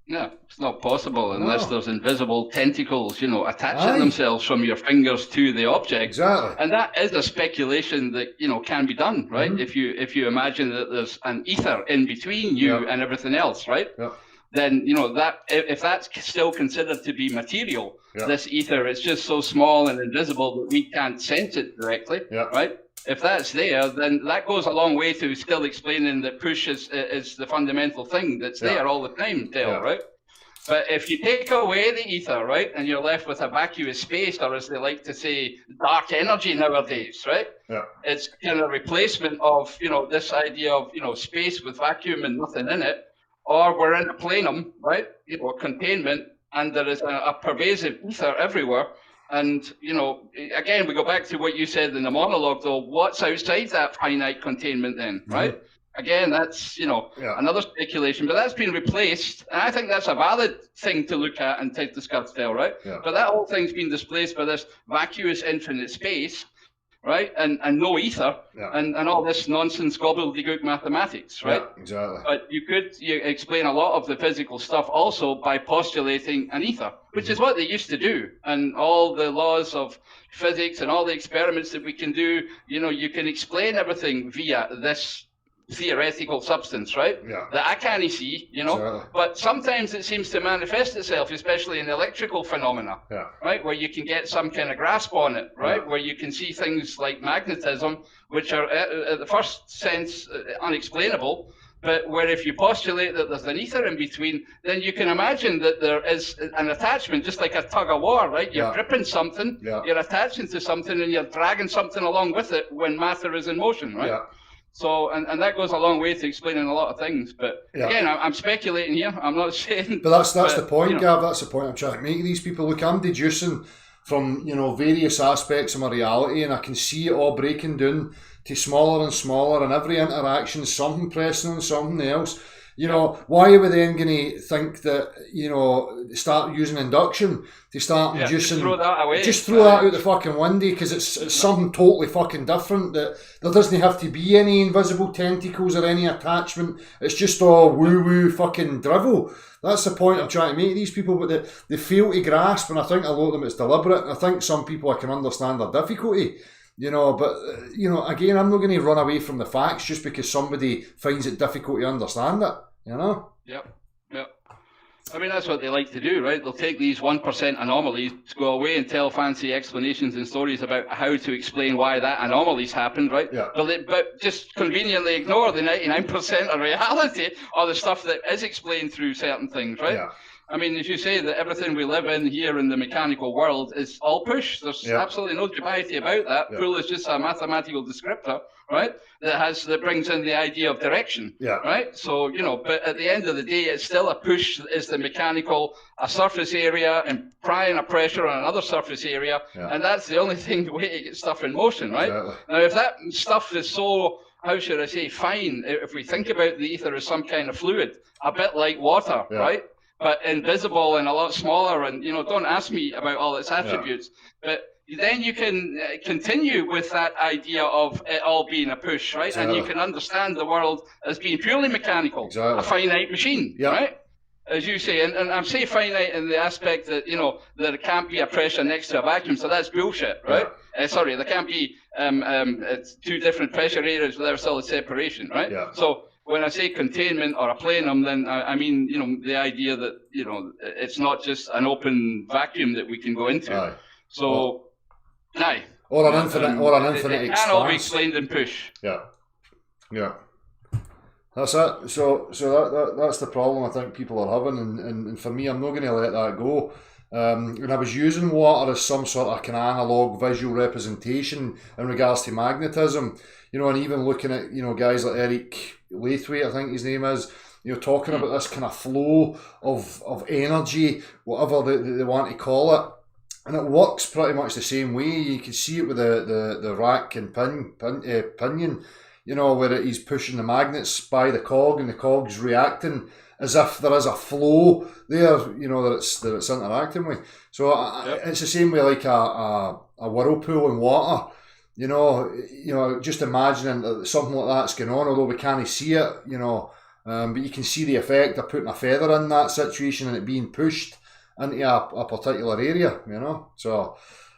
Yeah, it's not possible unless there's invisible tentacles, you know, attaching themselves from your fingers to the object. Exactly. And that is a speculation that, you know, can be done, right? If you imagine that there's an ether in between you and everything else, right? Then, you know, that if that's still considered to be material, this ether, it's just so small and invisible that we can't sense it directly, right? If that's there, then that goes a long way to still explaining that push is the fundamental thing that's there all the time, right? But if you take away the ether, right, and you're left with a vacuous space, or as they like to say, dark energy nowadays, right? It's kind of replacement of, you know, this idea of, you know, space with vacuum and nothing in it. Or we're in a plenum, right? You know, containment, and there is a pervasive ether everywhere. And, you know, again, we go back to what you said in the monologue, though. What's outside that finite containment then, right? Again, that's, you know, another speculation, but that's been replaced. And I think that's a valid thing to look at and to discuss there, right? But that whole thing's been displaced by this vacuous infinite space, right? And no ether, and all this nonsense gobbledygook mathematics, right? Exactly. But you explain a lot of the physical stuff also by postulating an ether, which is what they used to do. And all the laws of physics and all the experiments that we can do, you know, you can explain everything via this theoretical substance, right? Yeah. That I can't see, you know. Exactly. But sometimes it seems to manifest itself, especially in electrical phenomena, Yeah. right? Where you can get some kind of grasp on it, right? Yeah. Where you can see things like magnetism, which are at the first sense unexplainable. But where if you postulate that there's an ether in between, then you can imagine that there is an attachment, just like a tug of war, right? You're Yeah. gripping something, Yeah. you're attaching to something, and you're dragging something along with it when matter is in motion, right? Yeah. So, and that goes a long way to explaining a lot of things. But Yeah. again, I'm speculating here. I'm not saying. But that's the point, you know. Gav. That's the point I'm trying to make. These people, look, I'm deducing from, you know, various aspects of my reality, and I can see it all breaking down to smaller and smaller, and every interaction something pressing on something else. You know, why are we then going to think that, you know, start using induction to start Yeah, inducing? just throw that away. Just throw that out the fucking window, because it's something totally fucking different. That there doesn't have to be any invisible tentacles or any attachment. It's just all woo-woo fucking drivel. That's the point I'm trying to make these people, but they fail to grasp, and I think a lot of them it's deliberate. I think some people I can understand their difficulty, you know, but, you know, again, I'm not going to run away from the facts just because somebody finds it difficult to understand it, you know? Yep. I mean, that's what they like to do, right? They'll take these 1% anomalies, go away and tell fancy explanations and stories about how to explain why that anomaly's happened, right? Yeah. But just conveniently ignore the 99% of reality or the stuff that is explained through certain things, right? Yeah. I mean, as you say, that everything we live in here in the mechanical world is all push. There's absolutely no dubiety about that. Yeah. Pull is just a mathematical descriptor, right? That brings in the idea of direction, right? So, you know, but at the end of the day, it's still a push is the mechanical, a surface area and applying a pressure on another surface area. And that's the only thing, the way to get stuff in motion, right? Exactly. Now, if that stuff is so, how should I say, fine, if we think about the ether as some kind of fluid, a bit like water, right? But invisible and a lot smaller, and, you know, don't ask me about all its attributes, but then you can continue with that idea of it all being a push, right? Exactly. And you can understand the world as being purely mechanical, Exactly. a finite machine, right? As you say, and I'm saying finite in the aspect that, you know, there can't be a pressure next to a vacuum, so that's bullshit, right? Sorry, there can't be it's two different pressure areas without solid separation, right? So when I say containment or a plenum, then I mean, you know, the idea that, you know, it's not just an open vacuum that we can go into. Aye. So, or an infinite it can all be expanse. explained in push. Yeah. That's it. So that's the problem I think people are having, and for me, I'm not going to let that go. And I was using water as some sort of kind of analog visual representation in regards to magnetism, you know, and even looking at, you know, guys like Eric Laithwaite, I think his name is, you know, talking about this kind of flow of energy, whatever they want to call it. And it works pretty much the same way. You can see it with the rack and pinion, you know, where he's pushing the magnets by the cog and the cog's reacting as if there is a flow there, you know, that it's interacting with. So it's the same way like a whirlpool in water. You know, just imagining that something like that's going on, although we can't see it, you know, but you can see the effect of putting a feather in that situation and it being pushed into a particular area, you know. So,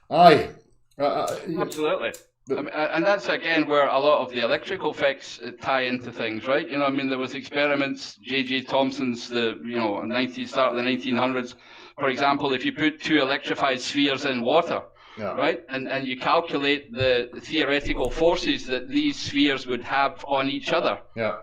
absolutely. And that's again where a lot of the electrical effects tie into things, right? You know, I mean, there was experiments, J.J. Thomson's, start of the 1900s, for example, if you put two electrified spheres in water, right, and you calculate the theoretical forces that these spheres would have on each other,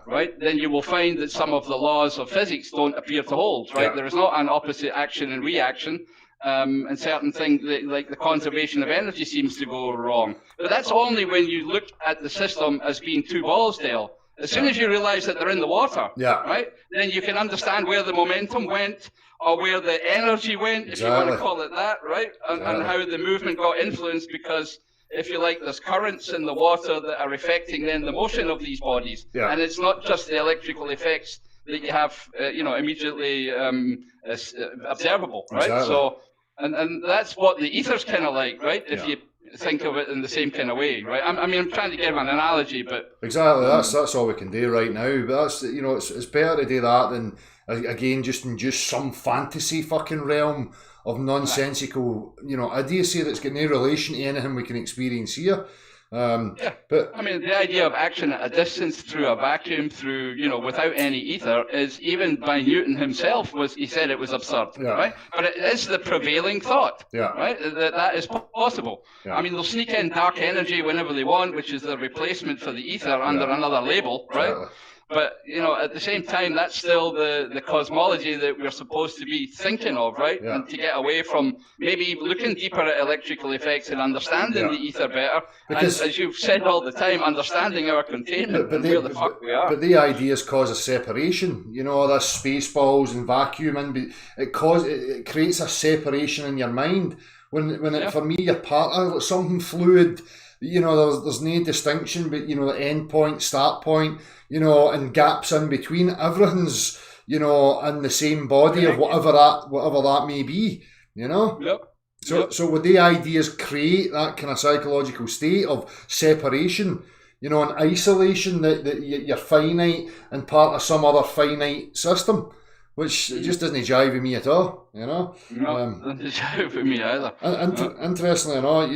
right, then you will find that some of the laws of physics don't appear to hold, right? There is not an opposite action and reaction. And certain things like the conservation of energy seems to go wrong. But that's only when you look at the system as being two balls, Dale. As soon as you realize that they're in the water, right, then you can understand where the momentum went or where the energy went, if you want to call it that, right, and how the movement got influenced, because, if you like, there's currents in the water that are affecting then the motion of these bodies. And it's not just the electrical effects that you have, immediately observable, right? So, and that's what the ether's kind of like, right? If you think of it in the same kind of way, right? I mean, I'm trying to give an analogy, but exactly, that's all we can do right now. But that's, you know, it's better to do that than again just in some fantasy fucking realm of nonsensical, you know, idiocy that's got no relation to anything we can experience here. But I mean, the idea of action at a distance through a vacuum, through, without any ether, is even by Newton himself he said it was absurd, Yeah. right? But it is the prevailing thought, Yeah. right? That is possible. Yeah. I mean, they'll sneak in dark energy whenever they want, which is the replacement for the ether under another label, right? Exactly. But, at the same time, that's still the cosmology that we're supposed to be thinking of, right? Yeah. And to get away from maybe looking deeper at electrical effects and understanding the ether better. Because- and as you've said all the time, understanding our containment and where the fuck we are. But the ideas cause a separation. There's space balls and vacuum, it creates a separation in your mind. For me, you're part of something fluid. There's no distinction, but the end point, start point, and gaps in between. Everything's in the same body of whatever that may be. Yep. So would the ideas create that kind of psychological state of separation, and isolation, that you're finite and part of some other finite system, which just doesn't jive with me at all, No, doesn't jive with me either. Interestingly enough,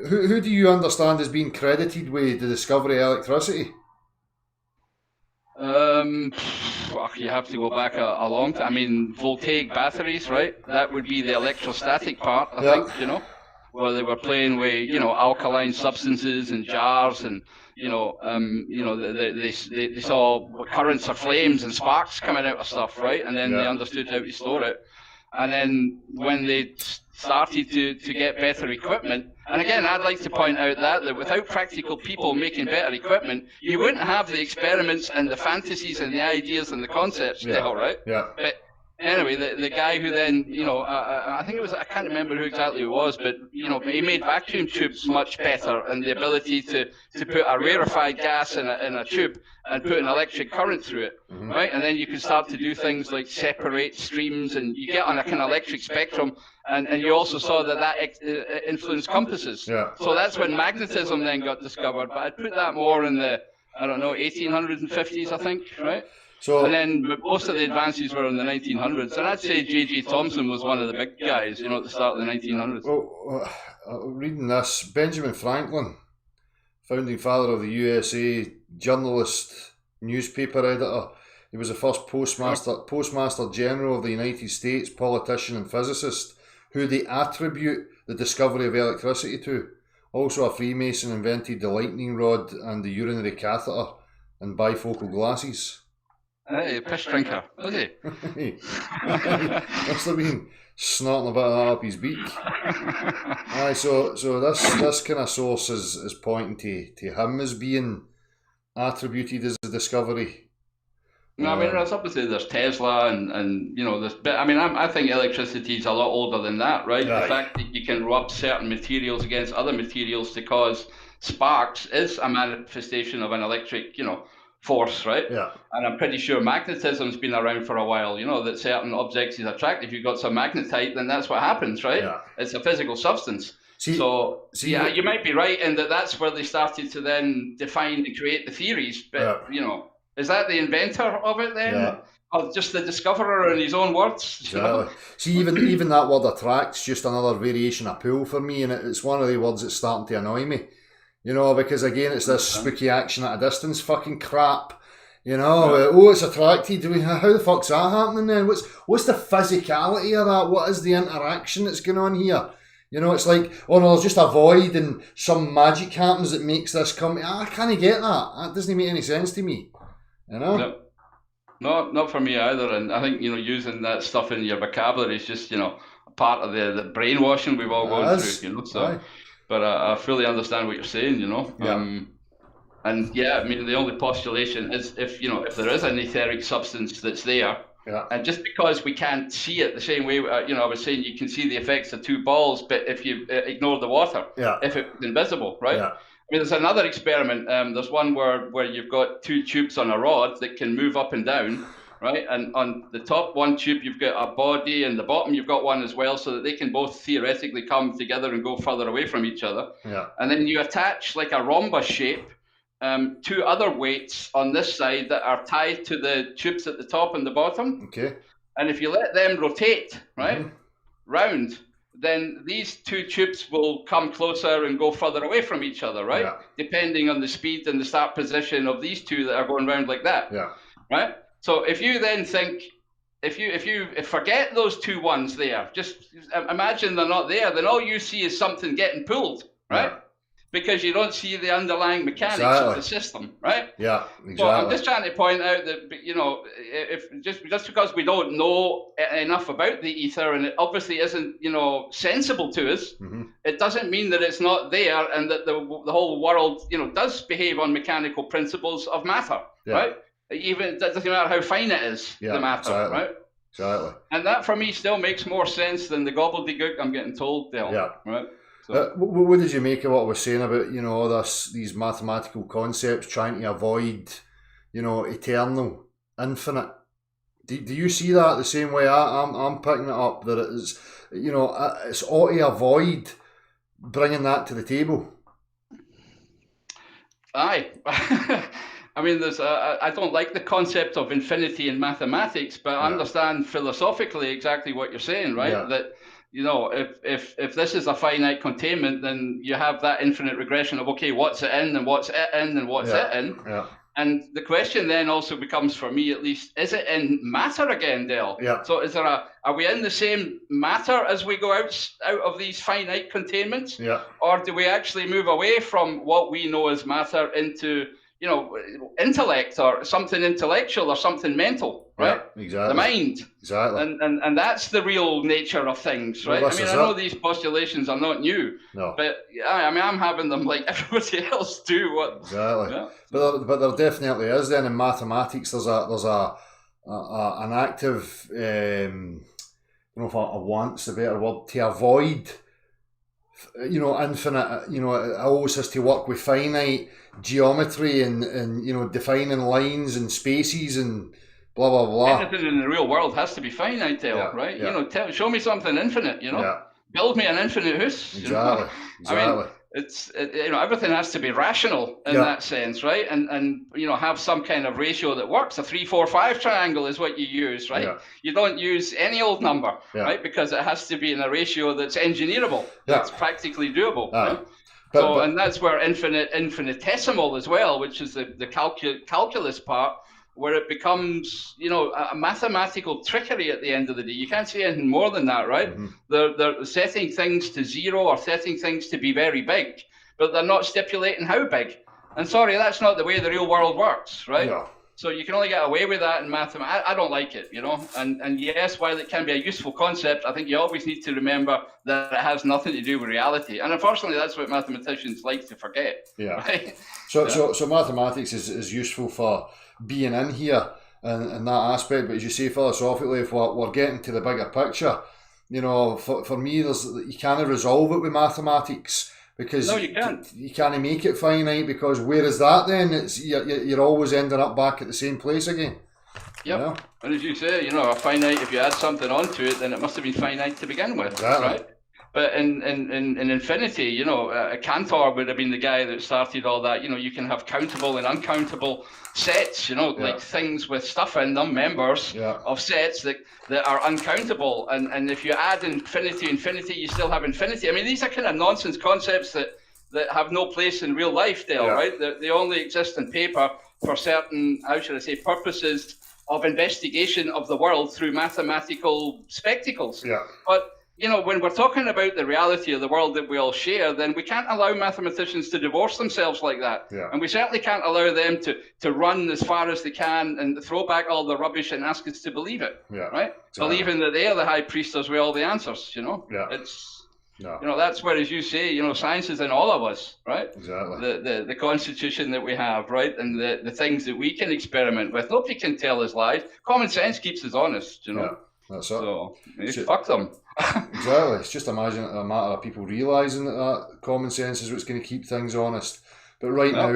who do you understand as being credited with the discovery of electricity? You have to go back a long time. I mean, voltaic batteries, right? That would be the electrostatic part, I think, where they were playing with, alkaline substances and jars, and they saw currents of flames and sparks coming out of stuff, right? And then they understood how to store it. And then when they started to get better equipment, and again, I'd like to point out that without practical people making better equipment, you wouldn't have the experiments and the fantasies and the ideas and the concepts still, right? Yeah. But anyway, the guy who then, I think it was, I can't remember who exactly it was, but, he made vacuum tubes much better, and the ability to put a rarefied gas in a tube and put an electric current through it, right? And then you can start to do things like separate streams, and you get on a kind of electric spectrum, and you also saw that influenced compasses. Yeah. So that's when magnetism then got discovered, but I'd put that more in the, 1850s, I think, right? So, And then most of the advances were in the 1900s, and I'd say J.J. Thomson was one of the big guys, at the start of the 1900s. well, reading this, Benjamin Franklin, founding father of the USA, journalist, newspaper editor. He was the first postmaster general of the United States, politician and physicist, who they attribute the discovery of electricity to. Also a Freemason, invented the lightning rod and the urinary catheter and bifocal glasses. Hey, piss drinker, was he? Must have been snorting a bit of that up his beak. Aye, so this kind of source is pointing to him as being attributed as a discovery. No, I mean, there's Tesla and there's, but I mean, I think electricity is a lot older than that, right? Right. The fact that you can rub certain materials against other materials to cause sparks is a manifestation of an electric, force, right? Yeah. And I'm pretty sure magnetism's been around for a while, that certain objects is attracted. If you've got some magnetite, then that's what happens, right? Yeah. It's a physical substance. See, Yeah, you might be right in that's where they started to then define and create the theories, but, is that the inventor of it then? Yeah. Or just the discoverer in his own words? Exactly. See, even that word attract's just another variation of pull for me, and it's one of the words that's starting to annoy me. Because again, it's this spooky action at a distance fucking crap. Oh, it's attracted. How the fuck's that happening then? What's the physicality of that? What is the interaction that's going on here? It's like, oh no, there's just a void and some magic happens that makes this come. I can't get that. That doesn't make any sense to me. No, not for me either. And I think, using that stuff in your vocabulary is just, part of the brainwashing we've all gone through, so. Aye. But I fully understand what you're saying, Yeah. And yeah, I mean, the only postulation is if there is an etheric substance that's there, and just because we can't see it the same way, I was saying you can see the effects of two balls, but if you ignore the water, if it's invisible, right? Yeah. I mean, there's another experiment. There's one where you've got two tubes on a rod that can move up and down, right? And on the top one tube, you've got a body, and the bottom, you've got one as well, so that they can both theoretically come together and go further away from each other. Yeah. And then you attach like a rhombus shape, two other weights on this side that are tied to the tubes at the top and the bottom. Okay. And if you let them rotate, right, round, then these two tubes will come closer and go further away from each other, right? Yeah. Depending on the speed and the start position of these two that are going round like that. Yeah. Right? So if you then think, if you forget those two ones there, just imagine they're not there, then all you see is something getting pulled, right? Yeah. Because you don't see the underlying mechanics Exactly. of the system, right? Yeah, exactly. So I'm just trying to point out that, you know, if just because we don't know enough about the ether, and it obviously isn't, you know, sensible to us, it doesn't mean that it's not there, and that the whole world, you know, does behave on mechanical principles of matter, right? Even it doesn't matter how fine it is, the matter, exactly. right? Exactly. And that for me still makes more sense than the gobbledygook I'm getting told, Del. Yeah. Right. So. What did you make of what I was saying about, you know, these mathematical concepts trying to avoid, you know, eternal, infinite? Do you see that the same way I'm picking it up, that it is, you know, it's ought to avoid bringing that to the table? Aye. I mean, I don't like the concept of infinity in mathematics, but I understand philosophically exactly what you're saying, right? Yeah. That, you know, if this is a finite containment, then you have that infinite regression of, okay, what's it in and what's it in and what's it in? Yeah. And the question then also becomes, for me at least, is it in matter again, Del? Yeah. So are we in the same matter as we go out of these finite containments? Yeah. Or do we actually move away from what we know as matter into, you know, intellect or something intellectual or something mental, right? Yeah, exactly. The mind. Exactly. And that's the real nature of things, right? Well, I mean, I know these postulations are not new, but I mean, I'm having them like everybody else do. Exactly. Yeah. But there definitely is then in mathematics. There's an active, I don't know if I want's the better word, to avoid, you know, infinite. You know, it always has to work with finite geometry and you know, defining lines and spaces and blah blah blah. Anything in the real world has to be finite, right? Yeah. You know, show me something infinite. You know, Yeah. Build me an infinite house. Exactly. You know? Exactly. I mean, you know, everything has to be rational in that sense, right? And you know, have some kind of ratio that works. A 3, 4, 5 triangle is what you use, right? Yeah. You don't use any old number, right? Because it has to be in a ratio that's engineerable, that's practically doable. Right? And that's where infinitesimal as well, which is the calculus part, where it becomes, you know, a mathematical trickery at the end of the day. You can't say anything more than that, right? They're setting things to zero or setting things to be very big, but they're not stipulating how big. And sorry, that's not the way the real world works, right? Yeah. So you can only get away with that in mathematics. I don't like it, you know. And yes, while it can be a useful concept, I think you always need to remember that it has nothing to do with reality. And unfortunately, that's what mathematicians like to forget. Yeah. Right? So mathematics is useful for being in here and that aspect, but as you say, philosophically, if we're getting to the bigger picture, you know, for me, you can't resolve it with mathematics, because no, you can't. You can't make it finite, because where is that then? It's you're always ending up back at the same place again. Yep. You know? And as you say, you know, a finite, if you add something onto it, then it must have been finite to begin with, Exactly. right? But in infinity, you know, Cantor would have been the guy that started all that. You know, you can have countable and uncountable sets, you know, like things with stuff in them, members of sets that are uncountable. And if you add infinity, you still have infinity. I mean, these are kind of nonsense concepts that have no place in real life, Dale, right? They only exist in paper for certain, how should I say, purposes of investigation of the world through mathematical spectacles. Yeah. But you know, when we're talking about the reality of the world that we all share, then we can't allow mathematicians to divorce themselves like that. Yeah. And we certainly can't allow them to run as far as they can and throw back all the rubbish and ask us to believe it. Yeah. Right? Exactly. Believing that they are the high priestess with all the answers, you know? Yeah. You know, that's where, as you say, you know, science is in all of us, right? Exactly. The constitution that we have, right? And the things that we can experiment with. Nobody can tell us lies. Common sense keeps us honest, you know? Yeah. That's it. So, fuck them. Exactly. It's just a matter of people realising that common sense is what's going to keep things honest. But right now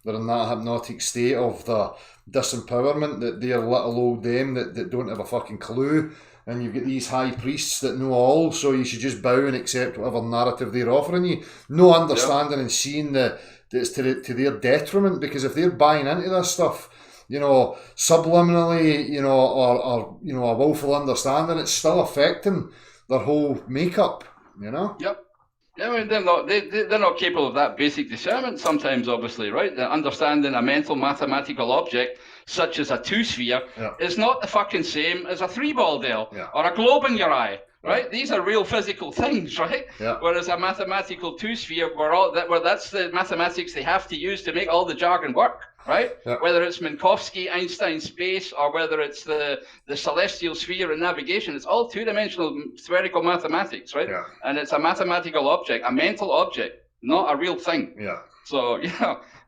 they're in that hypnotic state of the disempowerment, that they're little old them that don't have a fucking clue. And you've got these high priests that know all, so you should just bow and accept whatever narrative they're offering you. No understanding and seeing that it's to their detriment, because if they're buying into this stuff, you know, subliminally, you know, or you know, a willful understanding, it's still affecting their whole makeup. you know? Yep. Yeah, I mean, they're not capable of that basic discernment sometimes, obviously, right? The understanding a mental mathematical object, such as a two-sphere, is not the fucking same as a three-ball Dale or a globe in your eye, right? These are real physical things, right? Yeah. Whereas a mathematical two-sphere, where that's the mathematics they have to use to make all the jargon work, right? Yeah. Whether it's Minkowski, Einstein space, or whether it's the celestial sphere in navigation, it's all two-dimensional spherical mathematics, right? Yeah. And it's a mathematical object, a mental object, not a real thing. Yeah. So,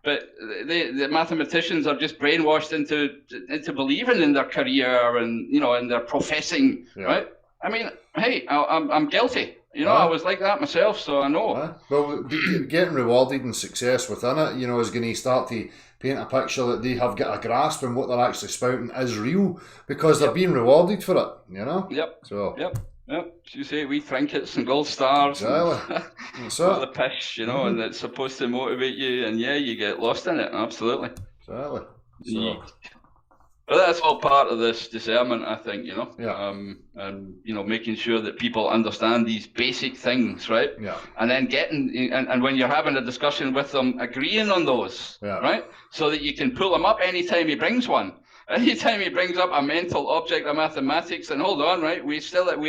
but the mathematicians are just brainwashed into believing in their career and, in their professing, right? I mean, hey, I'm guilty. I was like that myself, so I know. Well, getting rewarded and success within it, is going to start to paint a picture that they have got a grasp on what they're actually spouting is real because they're being rewarded for it, Yep. So. Yep. As you say, we trinkets and gold stars. Exactly. That's all the pish, and it's supposed to motivate you, and you get lost in it, absolutely. Exactly. So. But that's all part of this discernment, I think, and making sure that people understand these basic things, right? Yeah. And then and when you're having a discussion with them, agreeing on those, right? So that you can pull them up anytime he brings one. Anytime he brings up a mental object of mathematics, and hold on, right? We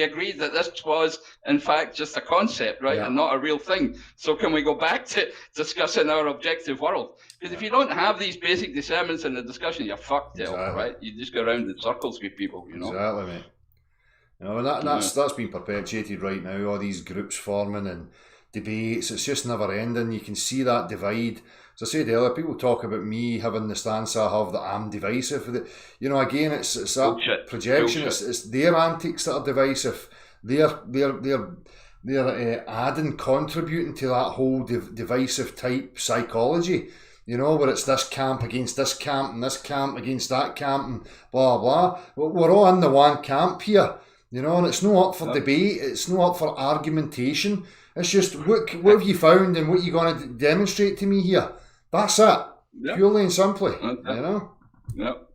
agreed that this was, in fact, just a concept, right? And not a real thing. So can we go back to discussing our objective world? Because if you don't have these basic discernments in the discussion, you're fucked, right? You just go around in circles with people, Exactly, mate. And that's been perpetuated right now, all these groups forming and debates. It's just never ending. You can see that divide. As I said earlier, people talk about me having the stance I have that I'm divisive. Again, it's that bullshit. projection. Bullshit. It's their antics that are divisive. They're adding, contributing to that whole divisive type psychology. Where it's this camp against this camp and this camp against that camp and blah blah. We're all in the one camp here. And it's not up for debate. It's not up for argumentation. It's just what have you found and what you going to demonstrate to me here. That's it. Yep. Purely and simply. Yep.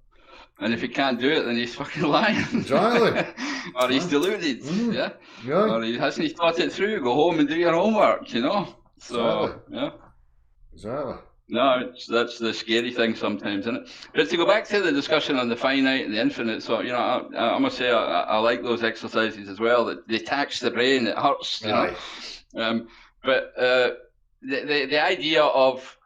And if he can't do it, then he's fucking lying. Exactly. Or he's deluded. Yeah. Or he hasn't thought it through. Go home and do your homework. So exactly. Exactly. No, that's the scary thing sometimes, isn't it? But to go back to the discussion on the finite and the infinite, so I must say I like those exercises as well. That they tax the brain, it hurts. But the idea of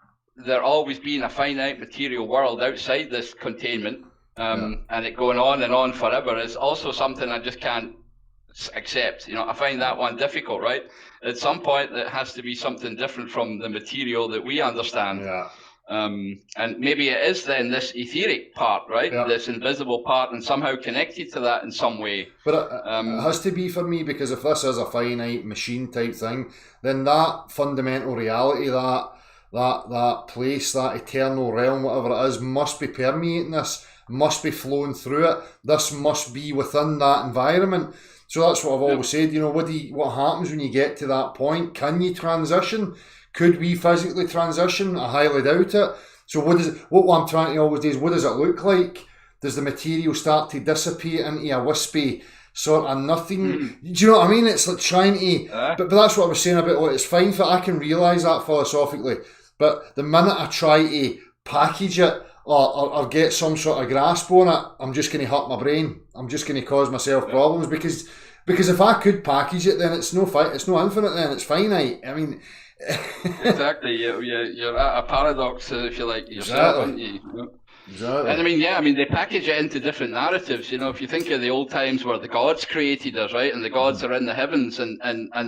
there always being a finite material world outside this containment, and it going on and on forever is also something I just can't accept. I find that one difficult, right? At some point, it has to be something different from the material that we understand. And maybe it is then this etheric part, right? This invisible part, and somehow connected to that in some way. But it has to be for me, because if this is a finite machine type thing, then that fundamental reality, that place, that eternal realm, whatever it is, must be permeating this, must be flowing through it. This must be within that environment. So that's what I've always said. What happens when you get to that point? Can you transition? Could we physically transition? I highly doubt it. So what I'm trying to always do is, what does it look like? Does the material start to dissipate into a wispy sort of nothing? Do you know what I mean? It's like trying to, but that's what I was saying about, it's fine I can realise that philosophically, but the minute I try to package it or get some sort of grasp on it, I'm just going to hurt my brain. I'm just going to cause myself problems because if I could package it, then it's no infinite, then it's finite. I mean, exactly. You're at a paradox, if you like, yourself, aren't you? Exactly. And I mean, they package it into different narratives. If you think of the old times where the gods created us, right, and the gods are in the heavens and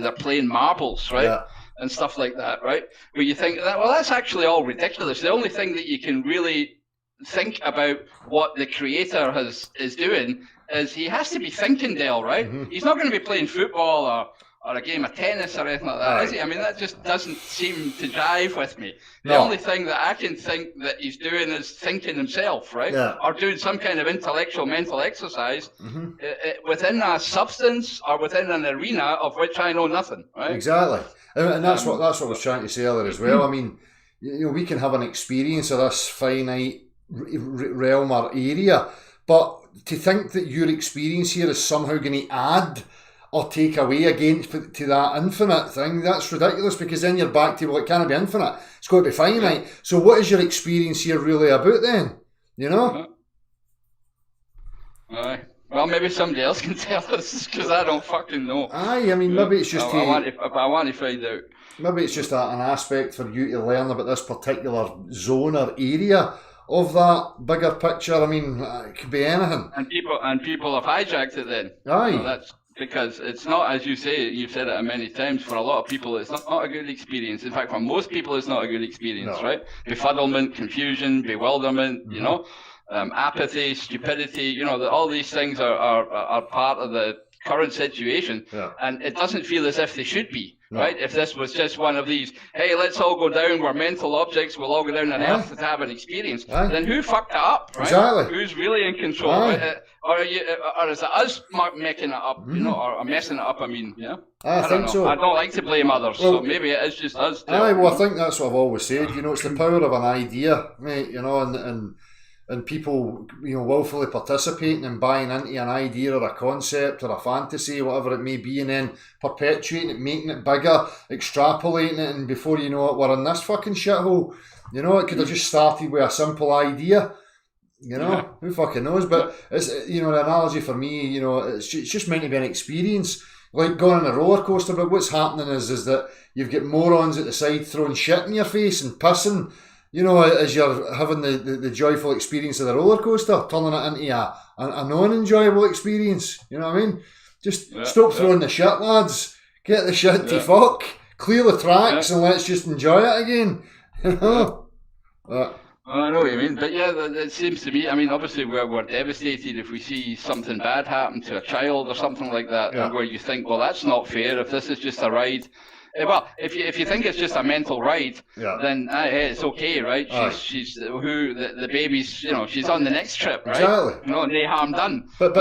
they're playing marbles, right, and stuff like that, right, where you think that's actually all ridiculous. The only thing that you can really think about what the creator is doing is he has to be thinking, Dale, right? He's not going to be playing football or a game of tennis or anything like that, is he? I mean, that just doesn't seem to jive with me. The only thing that I can think that he's doing is thinking himself, right? Or doing some kind of intellectual mental exercise within a substance or within an arena of which I know nothing, right? Exactly. And that's what I was trying to say earlier as well. I mean, we can have an experience of this finite realm or area, but to think that your experience here is somehow going to add or take away against to that infinite thing, that's ridiculous, because then you're back to, well, it can't be infinite, it's got to be finite. So what is your experience here really about then? You know? Aye. Well, maybe somebody else can tell us, because I don't fucking know. Aye, I mean, maybe it's just I want to find out. Maybe it's just an aspect for you to learn about this particular zone or area of that bigger picture. I mean, it could be anything. And people have hijacked it then. Aye. You know, that's because it's not, as you say, you've said it many times, for a lot of people it's not a good experience. In fact, for most people it's not a good experience, No. right? Befuddlement, confusion, bewilderment, you know, apathy, stupidity, you know, all these things are part of the current situation, and it doesn't feel as if they should be. No. Right? If this was just one of these, hey, let's all go down, we're mental objects, we'll all go down on Earth to have an experience, then who fucked it up, right? Exactly. Who's really in control? Right? Or is it us making it up, you know, or messing it up, I mean, yeah? I think so. I don't like to blame others, so maybe it is just us. Well, I think that's what I've always said, you know, it's the power of an idea, mate, you know, and people, you know, willfully participating and buying into an idea or a concept or a fantasy, whatever it may be, and then perpetuating it, making it bigger, extrapolating it, and before you know it, we're in this fucking shithole. You know, it could have just started with a simple idea. You know, who fucking knows? But it's, you know, the analogy for me, you know, it's just meant to be an experience. Like going on a roller coaster, but what's happening is that you've got morons at the side throwing shit in your face and pissing, you know, as you're having the joyful experience of the roller coaster, turning it into a non-enjoyable experience. You know what I mean? Just stop throwing the shit, lads. Get the shit to fuck. Clear the tracks and let's just enjoy it again. You know? I know what you mean, but yeah, it seems to me, I mean, obviously we're devastated if we see something bad happen to a child or something like that, where you think, well, that's not fair if this is just a ride. Well, if you think it's just a mental ride, then it's okay, right? She's who the baby's, you know, she's on the next trip, right? Exactly. You know, no harm done. But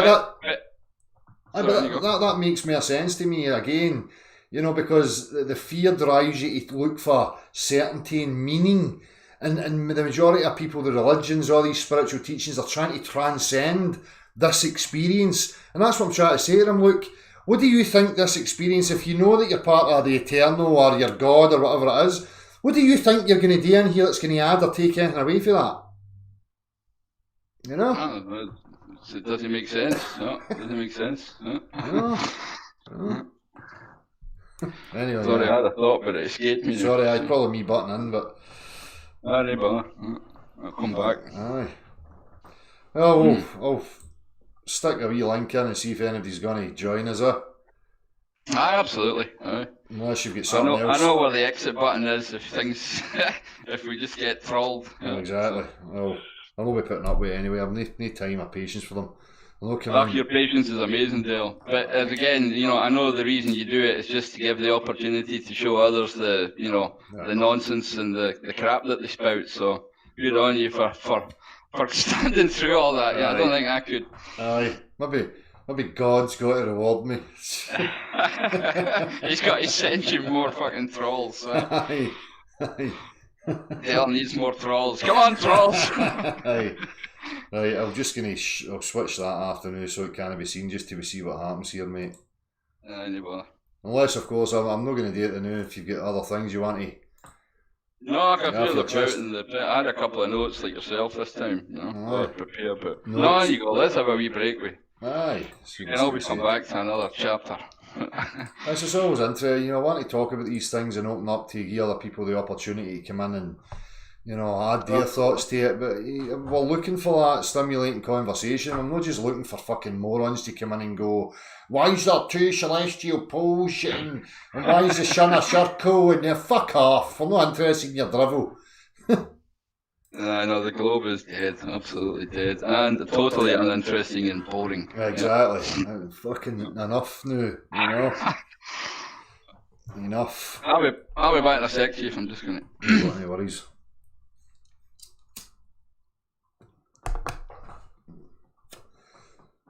that makes more sense to me again, you know, because the fear drives you to look for certainty and meaning, and the majority of people, the religions, all these spiritual teachings, are trying to transcend this experience, and that's what I'm trying to say to them. Look, what do you think this experience, if you know that you're part of the eternal or your God or whatever it is, what do you think you're going to do in here that's going to add or take anything away from that? You know? It doesn't make sense. No, it doesn't make sense. No. Anyway, sorry, I had a thought, but it escaped me. Sorry, I probably me butting in, but... Aye, bother. I'll come back. Aye. Well, I'll stick a wee link in and see if anybody's going to join us. Aye, absolutely. Aye. Unless you've got something else. I know where the exit button is if things, if we just get trolled. Exactly. Well, I'll be putting up with it anyway. I've no time or patience for them. Your patience is amazing, Dale. But again, you know, I know the reason you do it is just to give the opportunity to show others the, you know, the nonsense and the crap that they spout. So good on you for standing through all that. Yeah, I don't think I could. Aye, maybe God's got to reward me. He's got to send you more fucking trolls. Aye. Dale needs more trolls. Come on, trolls. Aye. Right, I'm just going to I'll switch that afternoon so it can't be seen, just to see what happens here, mate. Unless, of course, I'm not going to do it now if you've got other things you want to... No, I can feel the pout in the bit. I had a couple of notes like yourself this time, you know, prepare, but... No, you go, let's have a wee break with. Aye. And I'll come back to another chapter. This is always interesting, you know, I want to talk about these things and open up to give other people the opportunity to come in and, you know, add their thoughts to it, but we're looking for that stimulating conversation. I'm not just looking for fucking morons to come in and go, why is there two celestial poles and why is the sun a circle, and fuck off, I'm not interested in your drivel. I know, the globe is dead, absolutely dead, and totally uninteresting and boring. Exactly. Fucking enough now, you know. Enough. I'll be back in a sec, Chief. I'm just gonna... No worries.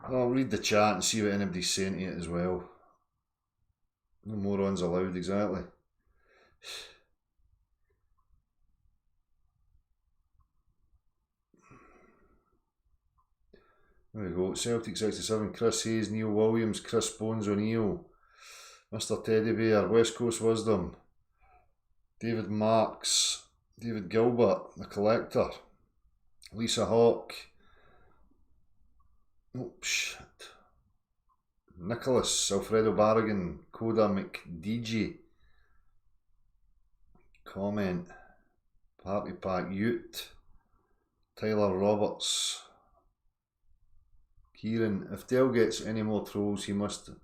I'll read the chat and see what anybody's saying to it as well. No morons allowed, exactly. There we go. Celtic 67, Chris Hayes, Neil Williams, Chris Bones O'Neill, Mr. Teddy Bear, West Coast Wisdom, David Marks, David Gilbert, The Collector, Lisa Hawk, oh shit, Nicholas, Alfredo Barragan, Coda McDG, Comment, Party Pack Ute, Tyler Roberts, Kieran, if Dale gets any more trolls, he must have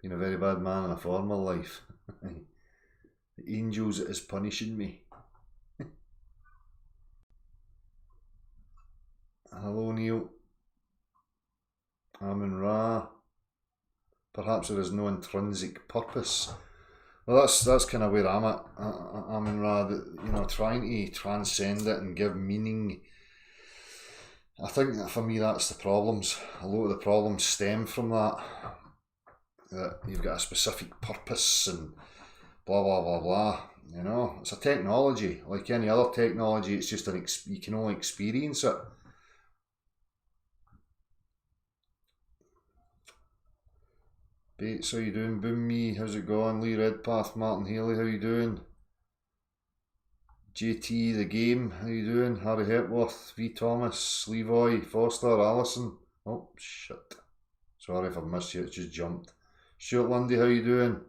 been a very bad man in a former life. The angels is punishing me. Hello Neil. Amun Ra. Perhaps there is no intrinsic purpose. Well, that's kind of where I'm at. Amun Ra, you know, trying to transcend it and give meaning. I think that for me that's the problems. A lot of the problems stem from that. That you've got a specific purpose and blah blah blah blah. You know, it's a technology like any other technology. It's just you can only experience it. Bates, how you doing? Boom me, how's it going? Lee Redpath, Martin Haley, how you doing? JT the game, how you doing? Harry Hepworth, V Thomas, Levoy, Foster, Allison. Oh shit. Sorry if I've missed you, it just jumped. Stuart Lundy, how you doing?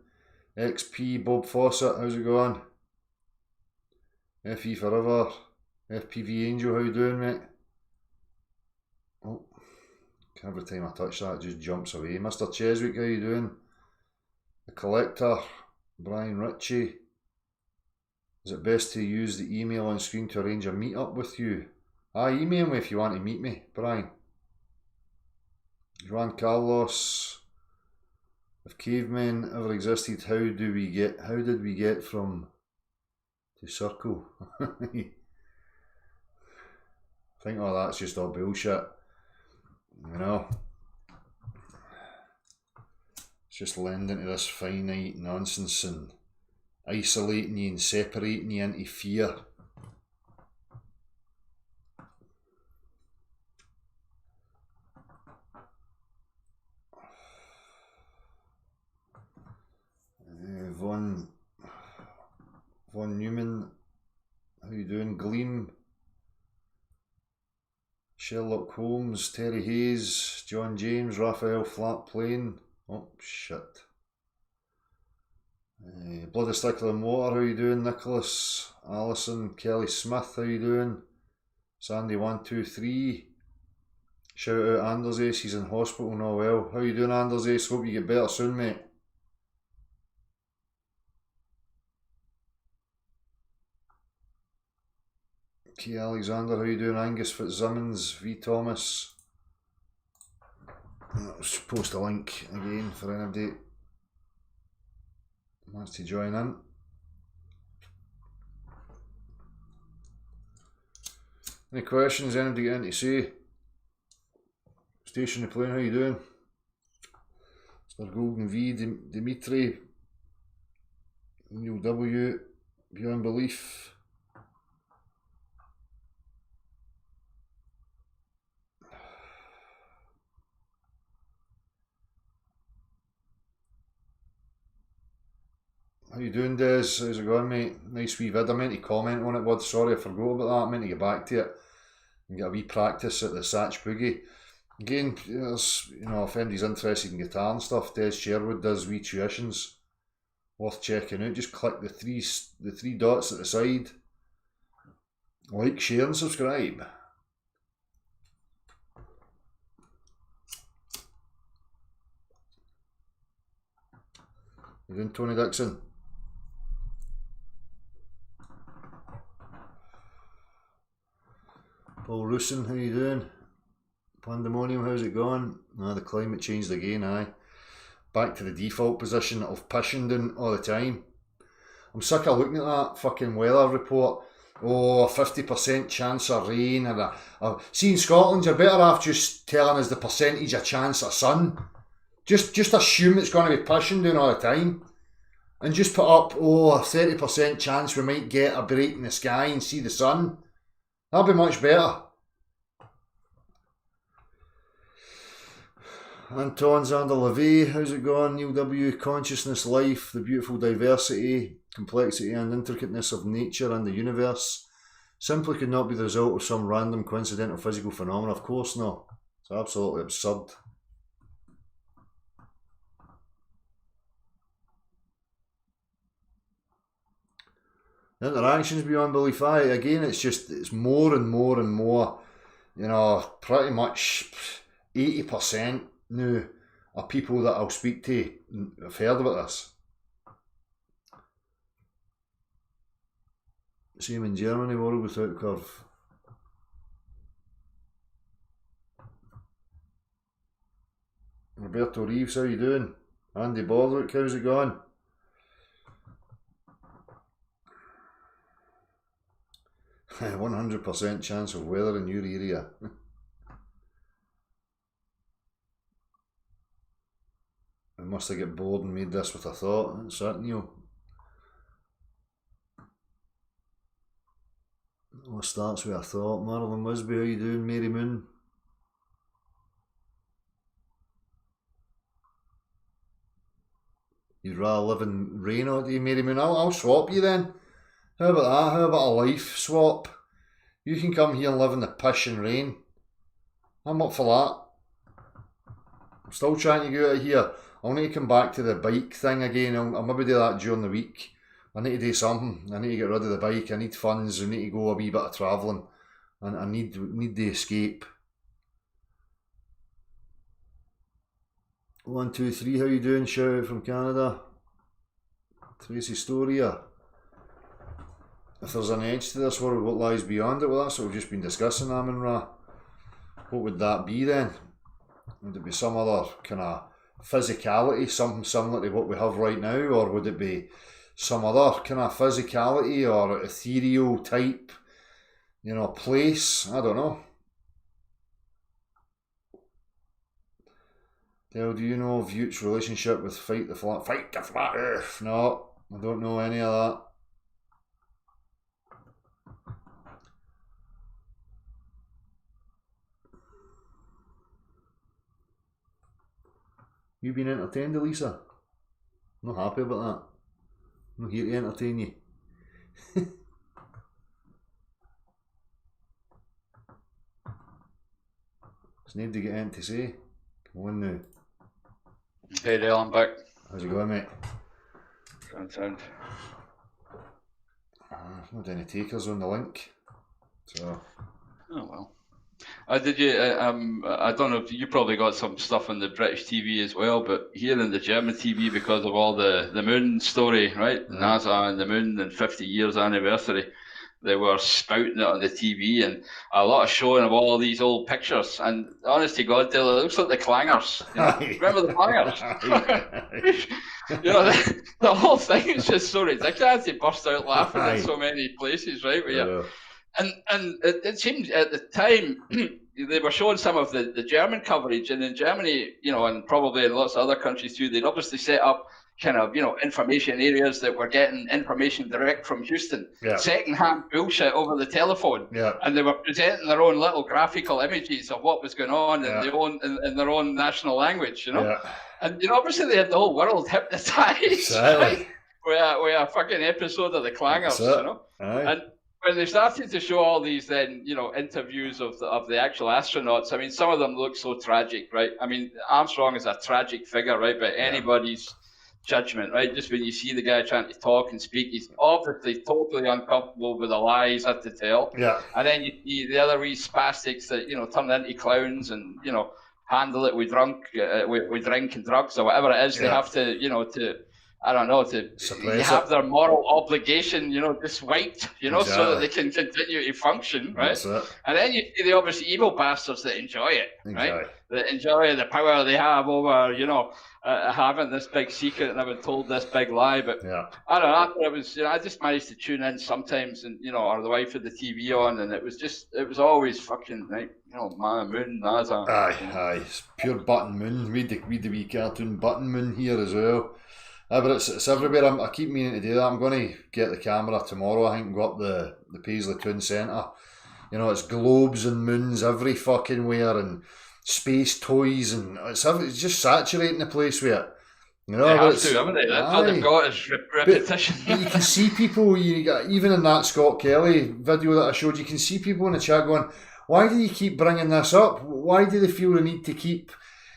XP, Bob Fawcett, how's it going? FE Forever, FPV Angel, how you doing, mate? Oh, every time I touch that, it just jumps away. Mr. Cheswick, how you doing? The Collector, Brian Ritchie. Is it best to use the email on screen to arrange a meet up with you? Email me if you want to meet me, Brian. Juan Carlos. If cavemen ever existed, how did we get from to circle? I think all that's just all bullshit. You know, it's just lending to this finite nonsense and isolating you and separating you into fear. Von Newman, how you doing? Gleam, Sherlock Holmes, Terry Hayes, John James, Raphael Flatplane. Oh shit. Bloody Stickler and Water, how you doing? Nicholas, Alison, Kelly Smith, how you doing? Sandy123. Shout out Anders Ace, he's in hospital now. Well, how you doing, Anders Ace? Hope you get better soon, mate. Key Alexander, how you doing? Angus Fitzsimmons, V Thomas. Let's post a link again for anybody who wants to join in. Any questions? Anybody got anything to say? Stationary Plane, how you doing? Mr. Golden V, Dimitri, Neil W, Beyond Belief. How you doing, Des? How's it going, mate? Nice wee vid. I meant to comment on it, bud. Sorry, I forgot about that. I meant to get back to it and get a wee practice at the Satch Boogie. Again, there's, you know, if anybody's interested in guitar and stuff, Des Sherwood does wee tuitions. Worth checking out. Just click the three dots at the side. Like, share and subscribe. You doing, Tony Dixon? Paul Russin, how you doing? Pandemonium, how's it going? The climate changed again, aye. Back to the default position of pissing all the time. I'm sick of looking at that fucking weather report. Oh, a 50% chance of rain. And see, in Scotland, you're better off just telling us the percentage of chance of sun. Just assume it's going to be pissing all the time. And just put up, a 30% chance we might get a break in the sky and see the sun. That'd be much better. Anton Zander Levy, how's it going? Neil W. Consciousness, life, the beautiful diversity, complexity and intricateness of nature and the universe simply could not be the result of some random coincidental physical phenomena. Of course not. It's absolutely absurd. Interactions beyond belief. Again, it's more and more and more, you know, pretty much 80% now are people that I'll speak to have heard about this. Same in Germany, world without curve. Roberto Reeves, how you doing? Andy Borwick, how's it going? A 100% chance of weather in your area. I must have got bored and made this with a thought. That's it, Neil. All starts with a thought. Marilyn Wisby, how you doing? Mary Moon. You'd rather live in rain all day, Mary Moon? I'll swap you then. How about that? How about a life swap? You can come here and live in the piss and rain. I'm up for that. I'm still trying to get out of here. I'll need to come back to the bike thing again. I'll maybe do that during the week. I need to do something. I need to get rid of the bike. I need funds. I need to go a wee bit of travelling. And I need the escape. 1, 2, 3, how you doing? Shout out from Canada. Tracy Storia. If there's an edge to this world, what lies beyond it? Well, that's what we've just been discussing, Amin Ra. What would that be then? Would it be some other kind of physicality, something similar to what we have right now? Or would it be some other kind of physicality or ethereal type, you know, place? I don't know. Dale, do you know of Ute's relationship with Fight the Flat Earth? No, I don't know any of that. You been entertained, Elisa? I'm not happy about that. I'm not here to entertain you. There's nobody to get in to say. Come on now. Hey Dale, I'm back. How's it going, mate? Sound. Not any takers on the link. So. Oh well. Did you? I don't know if you probably got some stuff on the British TV as well, but here in the German TV, because of all the moon story, right? NASA and the moon and 50 years anniversary, they were spouting it on the TV and a lot of showing of all these old pictures. And honest to God, Dale, it looks like the Clangers. You know? Remember the Clangers? You know, the whole thing is just so ridiculous. They burst out laughing in so many places, right? And it seemed at the time they were showing some of the German coverage, and in Germany, you know, and probably in lots of other countries too, they'd obviously set up kind of, you know, information areas that were getting information direct from Houston, second-hand bullshit over the telephone, and they were presenting their own little graphical images of what was going on in their own national language, you know. And you know, obviously they had the whole world hypnotized right? with a fucking episode of the Clangers, you know. And when they started to show all these, then, you know, interviews of the actual astronauts, I mean, some of them look so tragic, right? I mean, Armstrong is a tragic figure, right? By anybody's judgment, right? Just when you see the guy trying to talk and speak, he's obviously totally uncomfortable with the lies had to tell. And then you see the other wee spastics that, you know, turn into clowns and, you know, handle it with drink and drugs or whatever it is. They have to, you know, I don't know, to have their moral obligation, you know, just wiped, you know, so that they can continue to function, right? And then you see the obviously evil bastards that enjoy it, right? That enjoy the power they have over, you know, having this big secret and having told this big lie. But I don't know, I thought it was, you know, I just managed to tune in sometimes and, you know, or the wife had the TV on, and it was always fucking, like, you know, man, moon, NASA. Aye, it's pure button moon. We the wee cartoon button moon here as well. But it's everywhere. I keep meaning to do that. I'm going to get the camera tomorrow, I think, and go up the Paisley Town Centre. You know, it's globes and moons every fucking where, and space toys, and it's just saturating the place with it. You know, They but have it's- to, haven't they? That's all aye. they've got is repetition. But you can see people, you got, even in that Scott Kelly video that I showed, you can see people in the chat going, why do you keep bringing this up? Why do they feel the need to keep,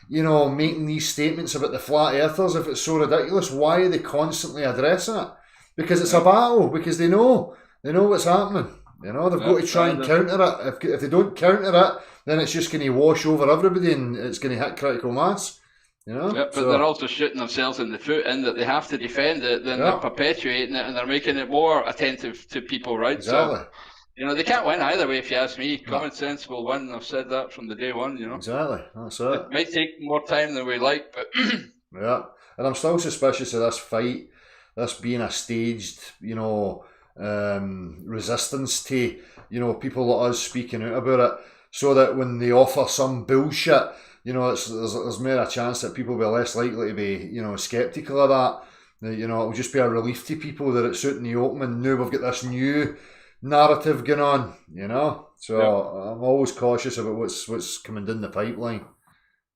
making these statements about the flat earthers if it's so ridiculous? Why are they constantly addressing it? Because it's a battle, because they know what's happening. They've got to try and counter it. If they don't counter it, then it's just going to wash over everybody and it's going to hit critical mass. But they're also shooting themselves in the foot in that they have to defend it, then they're perpetuating it and they're making it more attentive to people, right? Exactly. So, they can't win either way if you ask me. Common sense will win. I've said that from the day one, Exactly, that's it. It might take more time than we like, but... Yeah, and I'm still suspicious of this fight, this being a staged, resistance to, people like us speaking out about it, so that when they offer some bullshit, there's more a chance that people will be less likely to be, sceptical of that. It'll just be a relief to people that it's out in the open and now we've got this new narrative going on, So I'm always cautious about what's coming down the pipeline,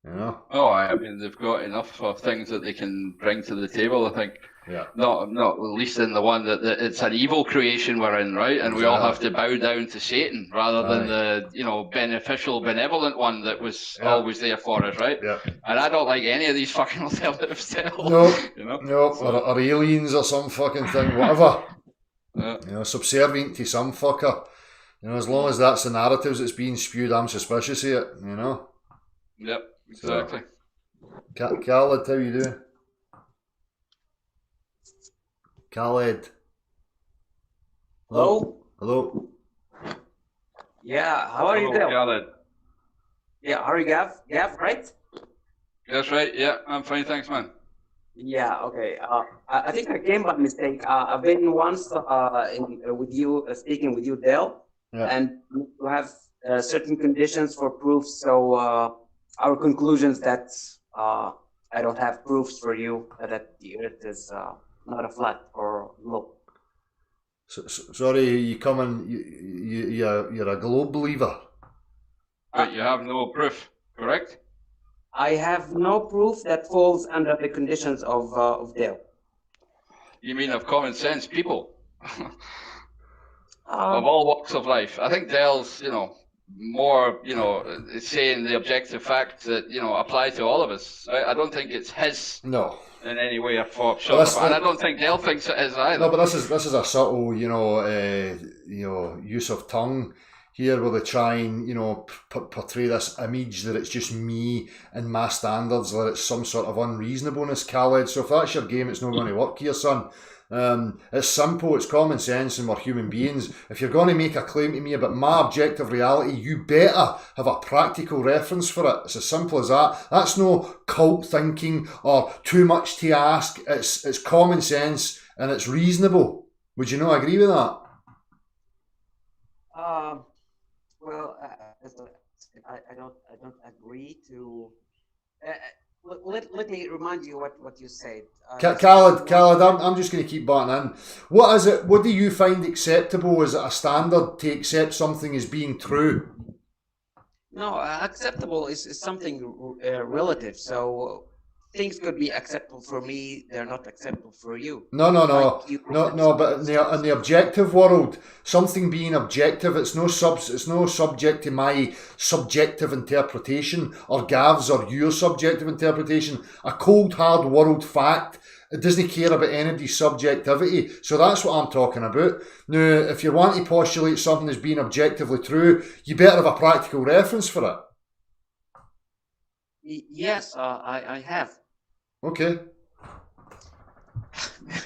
Oh, I mean, they've got enough of things that they can bring to the table, I think. Yeah. Not least in the one that it's an evil creation we're in, right? And we all have to bow down to Satan rather than the beneficial, benevolent one that was always there for us, right? Yeah. And I don't like any of these fucking alternatives still. No, or aliens or some fucking thing, whatever. Subservient to some fucker. As long as that's the narratives that's being spewed, I'm suspicious of it. Yep, exactly. Khaled, how you doing? Khaled. Hello? Hello. Yeah, how are you doing? Khaled. Yeah, how are you, Gav? Gav, right? That's right, yeah, I'm fine, thanks, man. Yeah, okay. I think I came by mistake. I've been once with you, speaking with you, Dale, and you have certain conditions for proof. So our conclusions that I don't have proofs for you that the Earth is not a flat or globe. Sorry, you coming? You're a globe believer. But you have no proof, correct? I have no proof that falls under the conditions of Dale. You mean of common sense people? Of all walks of life. I think Dale's, more, saying the objective facts that, apply to all of us. I don't think it's his in any way or form. And I don't think Dale thinks it is either. No, but this is a subtle, use of tongue here where they try and, portray this image that it's just me and my standards, that it's some sort of unreasonableness, Khaled. So if that's your game, it's not going to work here, son. It's simple, it's common sense, and we're human beings. If you're going to make a claim to me about my objective reality, you better have a practical reference for it. It's as simple as that. That's no cult thinking or too much to ask. It's common sense and it's reasonable. Would you not agree with that? I don't agree to. Let me remind you what you said. Khaled, I'm just going to keep batting in. What is it? What do you find acceptable? Is it a standard to accept something as being true? No, acceptable is something relative. So things could be acceptable for me; they're not acceptable for you. No. But in the objective world, something being objective, it's no subject to my subjective interpretation or Gav's or your subjective interpretation. A cold, hard world fact. It doesn't care about anybody's subjectivity. So that's what I'm talking about. Now, if you want to postulate something as being objectively true, you better have a practical reference for it. Yes, I have. Okay.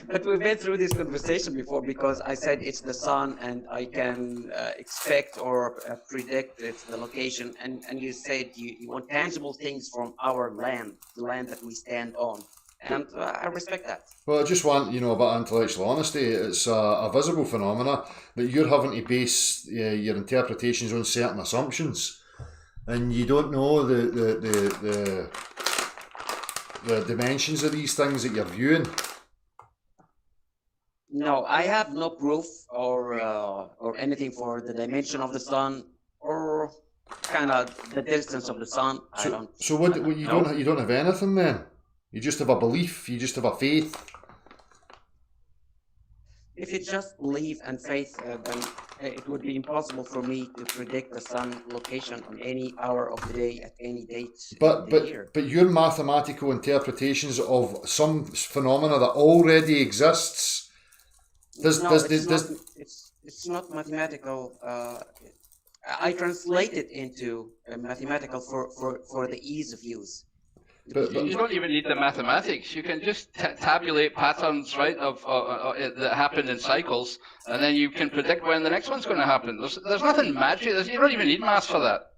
But we've been through this conversation before because I said it's the sun and I can expect or predict it's the location. And you said you want tangible things from our land, the land that we stand on. And I respect that. Well, I just want, a bit of intellectual honesty. It's a visible phenomena that you're having to base your interpretations on certain assumptions. And you don't know the dimensions of these things that you're viewing. No, I have no proof or anything for the dimension of the sun or kind of the distance of the sun. I don't. So what you don't have anything then? You just have a belief. You just have a faith. If it's just belief and faith, then it would be impossible for me to predict the sun location on any hour of the day at any date of the year. But your mathematical interpretations of some phenomena that already exists. It's not mathematical. I translate it into mathematical for the ease of use. But you don't even need the mathematics. You can just tabulate patterns, right, of that happen in cycles, and then you can predict when the next one's going to happen. There's nothing magic. You don't even need maths for that.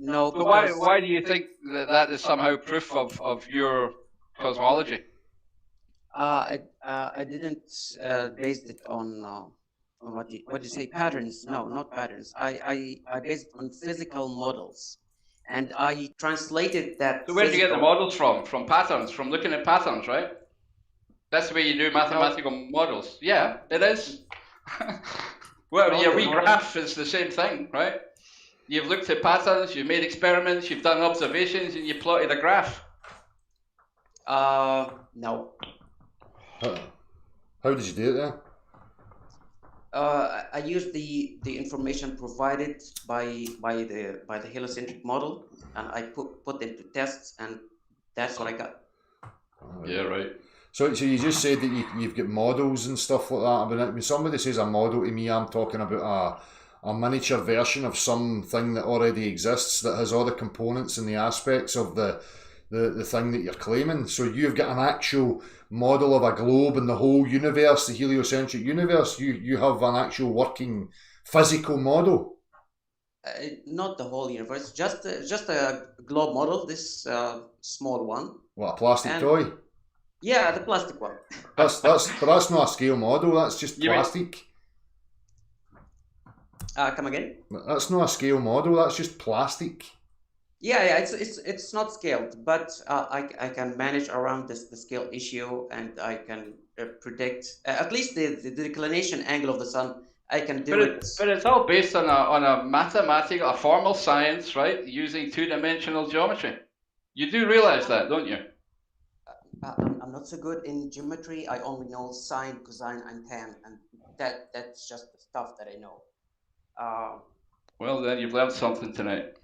No. So why do you think that is somehow proof of your cosmology? I didn't base it on what do you say, patterns? No, not patterns. I based it on physical models. And I translated that. So where did you get the models from? From patterns, from looking at patterns, right? That's the way you do mathematical models. Yeah, it is. Well, your graph is the same thing, right? You've looked at patterns, you've made experiments, you've done observations, and you plotted a graph. No. How did you do it then? I used the information provided by the heliocentric model, and I put them to tests, and that's what I got. Yeah, right. So you just said that you've got models and stuff like that. I mean, when somebody says a model to me, I'm talking about a miniature version of something that already exists that has all the components and the aspects of the thing that you're claiming. So you've got an actual model of a globe and the whole universe, the heliocentric universe. You have an actual working physical model. Not the whole universe, just a globe model. This small one. What, a plastic toy? Yeah, the plastic one. But that's not a scale model. That's just plastic. Come again? That's not a scale model. That's just plastic. Yeah, it's not scaled, but I can manage around the scale issue, and I can predict at least the declination angle of the sun. I can do it. But it's all based on a mathematical, a formal science, right? Using two-dimensional geometry. You do realize that, don't you? I'm not so good in geometry. I only know sine, cosine, and tan, and that's just the stuff that I know. Well, then you've learned something tonight.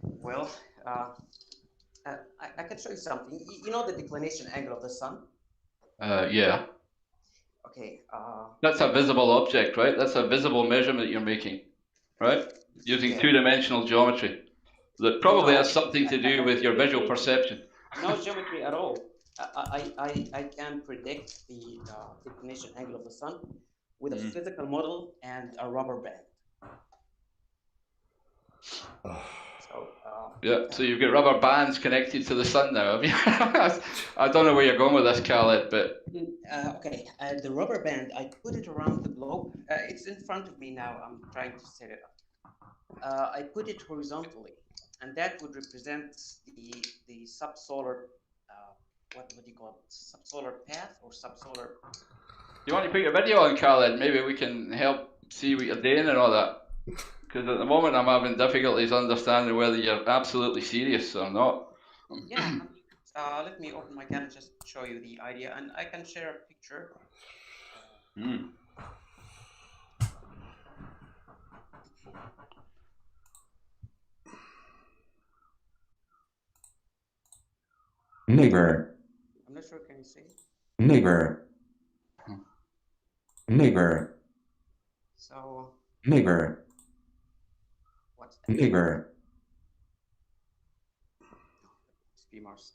Well, I can show you something. You know the declination angle of the sun? Yeah. Okay. That's a visible object, right? That's a visible measurement you're making, right? Using two-dimensional geometry. That probably has something to do with your visual perception. No geometry at all. I can predict the declination angle of the sun with a physical model and a rubber band. So you've got rubber bands connected to the sun now, have you? I don't know where you're going with this, Khaled, but... Okay, the rubber band, I put it around the globe. It's in front of me now. I'm trying to set it up. I put it horizontally, and that would represent the subsolar, what do you call it? Subsolar path or subsolar... You want to put your video on, Khaled? Maybe we can help see what you're doing and all that. Because at the moment I'm having difficulties understanding whether you're absolutely serious or not. Yeah, let me open my camera just to show you the idea, and I can share a picture. Neighbor. I'm not sure, can you see? Neighbor. Neighbor. So. Neighbor. What's that? Neighbor. Streamers.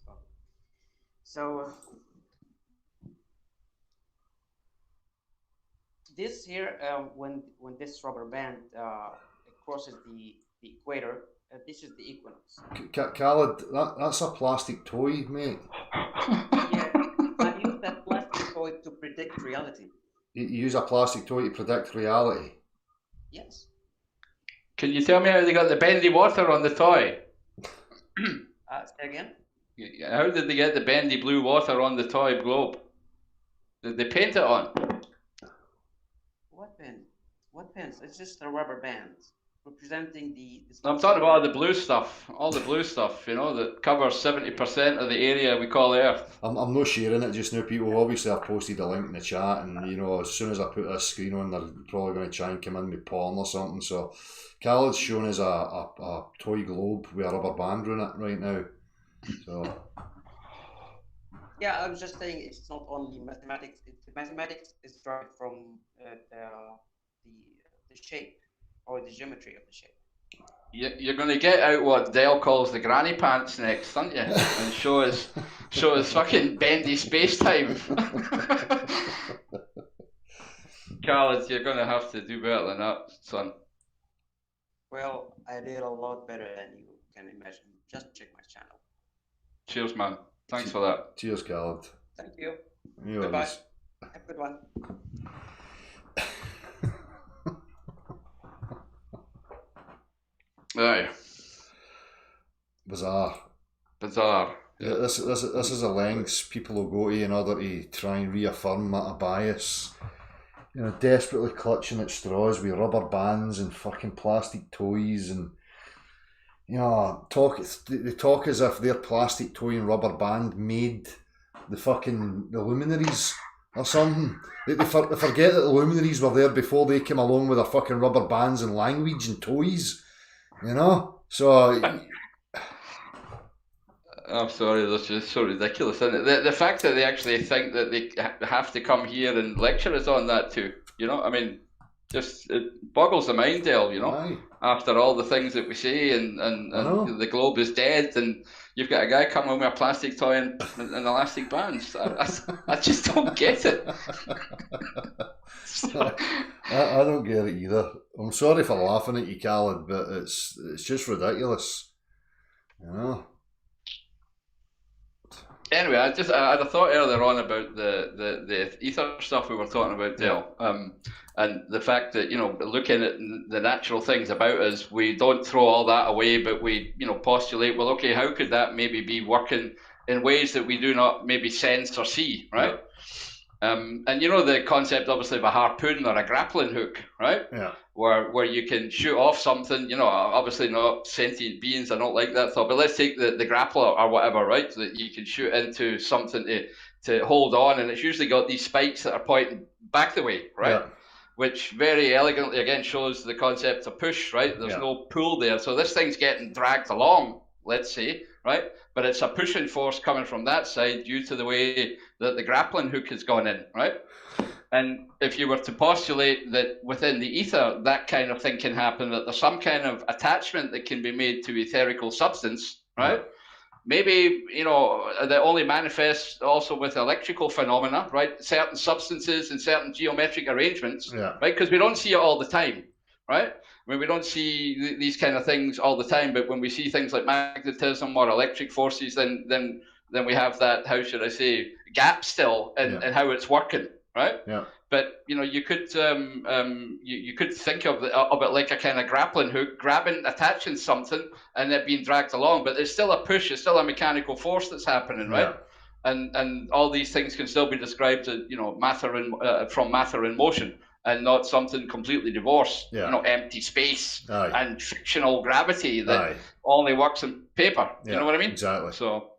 So this here, when this rubber band crosses the equator, this is the equinox. Khaled, that's a plastic toy, mate. Yeah, I use that plastic toy to predict reality. You use a plastic toy to predict reality? Yes. Can you tell me how they got the bendy water on the toy? Say again? How did they get the bendy blue water on the toy globe? Did they paint it on? What pen? What pens? It's just a rubber band. representing the. I'm talking about all the blue stuff, that covers 70% of the area we call Earth. I'm not sharing it just now, people. Obviously, I've posted a link in the chat, and as soon as I put this screen on, they're probably going to try and come in with porn or something. So, Khaled's showing us a toy globe with a rubber band on it right now. So. Yeah, I was just saying it's not only mathematics. Mathematics is derived from the shape or the geometry of the shape. You're going to get out what Dell calls the granny pants next, aren't you? And show us fucking bendy space time. Khaled, you're going to have to do better than that, son. Well, I did a lot better than you can imagine. Just check my channel. Cheers, man. Thanks for that. Cheers, Khaled. Thank you. Goodbye. Have a good one. Aye. Bizarre. Yeah. This is the lengths people will go to in order to try and reaffirm a bias. Desperately clutching at straws with rubber bands and fucking plastic toys, and they talk as if their plastic toy and rubber band made the luminaries or something. They forget that the luminaries were there before they came along with their fucking rubber bands and language and toys. So. I'm sorry, that's just so ridiculous, isn't it? The fact that they actually think that they have to come here and lecture us on that too, just it boggles the mind, Dale, Aye. After all the things that we say and the globe is dead, and you've got a guy coming with a plastic toy and elastic bands. I just don't get it. I don't get it either. I'm sorry for laughing at you, Khaled, but it's just ridiculous. Anyway, I had a thought earlier on about the ether stuff we were talking about, Dale, and the fact that looking at the natural things about us, we don't throw all that away, but we postulate, well, okay, how could that maybe be working in ways that we do not maybe sense or see, right? And the concept obviously of a harpoon or a grappling hook, right? Yeah. Where you can shoot off something, obviously not sentient beings, I don't like that thought, but let's take the grappler or whatever, right? So that you can shoot into something to hold on, and it's usually got these spikes that are pointing back the way, right? Yeah. Which very elegantly again shows the concept of push, right? There's no pull there. So this thing's getting dragged along, let's say, right? But it's a pushing force coming from that side due to the way that the grappling hook has gone in, right? And if you were to postulate that within the ether, that kind of thing can happen, that there's some kind of attachment that can be made to etherical substance, right? Yeah. Maybe, that only manifests also with electrical phenomena, right? Certain substances and certain geometric arrangements, right? Because we don't see it all the time, right? I mean, we don't see these kind of things all the time, but when we see things like magnetism or electric forces, then we have that, how should I say, gap still in how it's working, right? Yeah. But you could you could think of it like a kind of grappling hook, grabbing, attaching something, and it being dragged along. But it's still a push; it's still a mechanical force that's happening, right? And all these things can still be described as matter from matter in motion, and not something completely divorced. Empty space and fictional gravity that only works in paper. You know what I mean? Exactly. So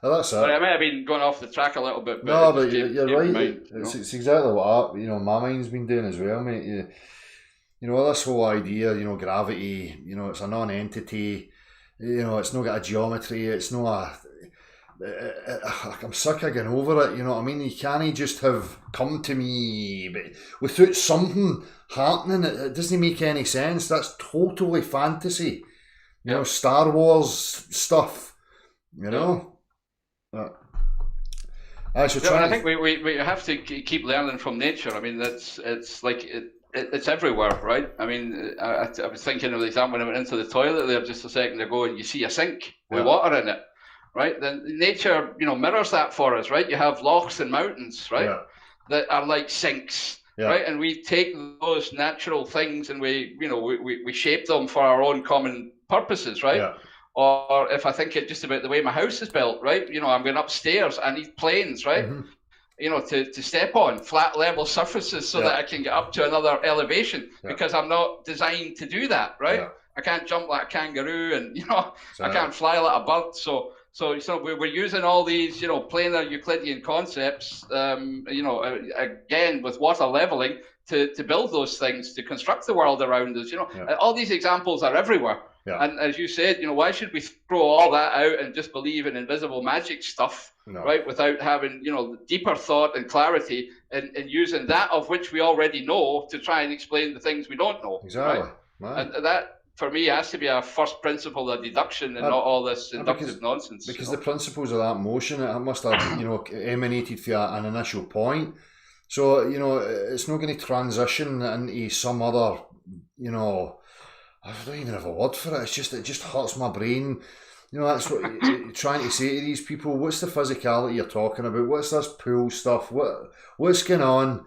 Oh, that's it. But I might have been going off the track a little bit. No, but you're right. It's exactly what my mind's been doing as well, mate. This whole idea, gravity, it's a non-entity, it's not got a geometry, it's not I'm sick of getting over it, you know what I mean? You can't just have come to me, but without something happening, it doesn't make any sense. That's totally fantasy. Star Wars stuff, I think we have to keep learning from nature. I mean, it's everywhere, right? I mean, I was thinking of the example when I went into the toilet there just a second ago, and you see a sink with water in it, right? Then nature, mirrors that for us, right? You have lochs and mountains, right, that are like sinks, right? And we take those natural things and we shape them for our own common purposes, right? Yeah. Or if I think it just about the way my house is built, right? I'm going upstairs, I need planes, right? Mm-hmm. to step on flat level surfaces so that I can get up to another elevation because I'm not designed to do that, right? Yeah. I can't jump like a kangaroo, and I can't fly like a bird. So we're using all these planar Euclidean concepts, again with water leveling to build those things, to construct the world around us. All these examples are everywhere. Yeah. And as you said, why should we throw all that out and just believe in invisible magic stuff, right? Without having, deeper thought and clarity and using that of which we already know to try and explain the things we don't know. Exactly. Right? And that, for me, has to be a first principle of deduction and not all this inductive nonsense. Because the principles of that motion, it must have, emanated from an initial point. So, it's not going to transition into some other, I don't even have a word for it. It just hurts my brain. That's what you're trying to say to these people. What's the physicality you're talking about? What's this pool stuff? What's going on?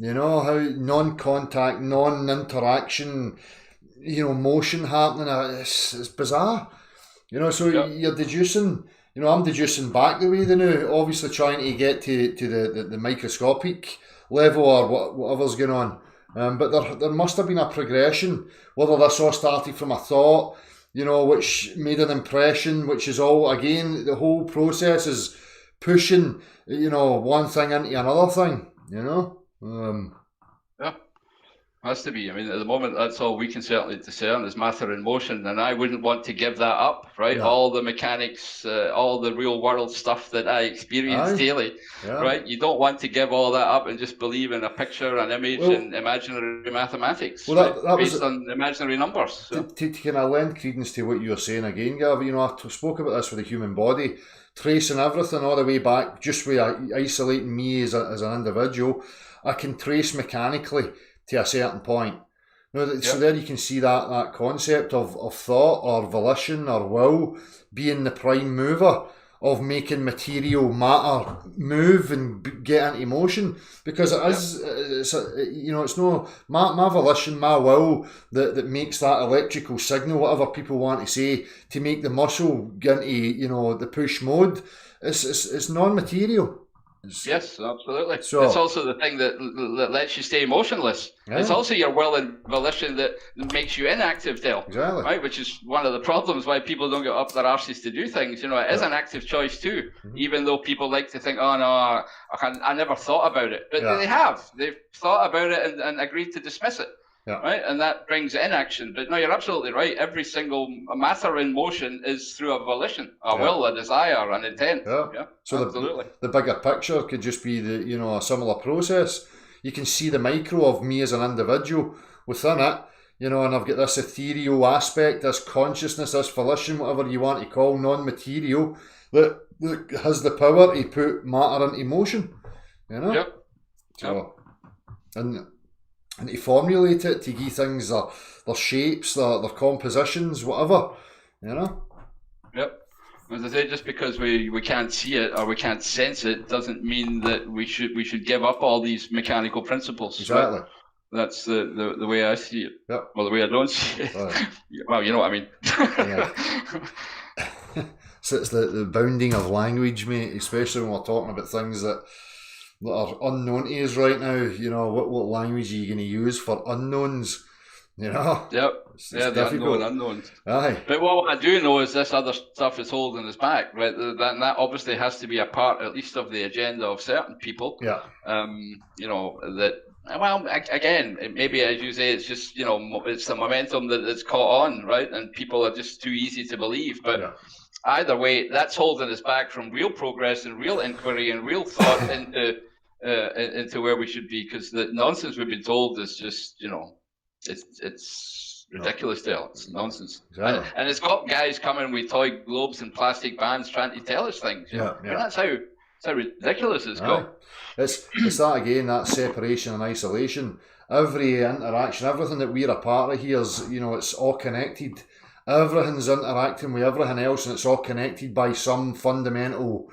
How non-contact, non-interaction, motion happening. It's bizarre. So you're deducing. I'm deducing back the way they know. Obviously trying to get to the microscopic level or whatever's going on. But there must have been a progression, whether this all started from a thought, which made an impression, which is all, again, the whole process is pushing, one thing into another thing, Has to be. I mean, at the moment, that's all we can certainly discern is matter in motion, and I wouldn't want to give that up, right? Yeah. All the mechanics, all the real world stuff that I experience daily, right? You don't want to give all that up and just believe in a picture, an image, and imaginary mathematics, that based on imaginary numbers. So. To kind of lend credence to what you're saying again, Gav, I spoke about this with the human body, tracing everything all the way back, just with isolating me as an individual. I can trace mechanically to a certain point. So there you can see that concept of thought or volition or will being the prime mover of making material matter move and get into motion, because it is, it's no my volition, my will that makes that electrical signal, whatever people want to say, to make the muscle get into the push mode. It's non-material. Yes, absolutely. So, it's also the thing that lets you stay motionless. Yeah. It's also your will and volition that makes you inactive, Dale. Exactly. Right, which is one of the problems why people don't get up their arses to do things. It is an active choice too, even though people like to think, oh no, I never thought about it. But they have. They've thought about it and agreed to dismiss it. Yeah. Right, and that brings inaction. But no, you're absolutely right. Every single matter in motion is through a volition, a will, a desire, an intent. Yeah. So absolutely. The bigger picture could just be a similar process. You can see the micro of me as an individual within it, and I've got this ethereal aspect, this consciousness, this volition, whatever you want to call, non-material, that has the power to put matter into motion. Yep. So, and to formulate it, to give things their shapes, their compositions, whatever, Yep. As I say, just because we can't see it or we can't sense it doesn't mean that we should give up all these mechanical principles. Exactly. Right? That's the way I see it. Yep. Well, the way I don't see it. Right. Well, you know what I mean. Yeah. So it's the bounding of language, mate, especially when we're talking about things that are unknown to us right now. What language are you going to use for unknowns? Yep. It's the unknowns. Aye. But what I do know is this other stuff is holding us back, right? That obviously has to be a part, at least, of the agenda of certain people. Yeah. That. Well, again, maybe as you say, it's just it's the momentum that's caught on, right? And people are just too easy to believe. But either way, that's holding us back from real progress and real inquiry and real thought into where we should be, because the nonsense we've been told is just it's ridiculous. Dale, it's nonsense. Exactly. And it's got guys coming with toy globes and plastic bands trying to tell us things. And that's how ridiculous it's got. It's that again, that separation and isolation. Every interaction, everything that we're a part of here is, it's all connected. Everything's interacting with everything else, and it's all connected by some fundamental,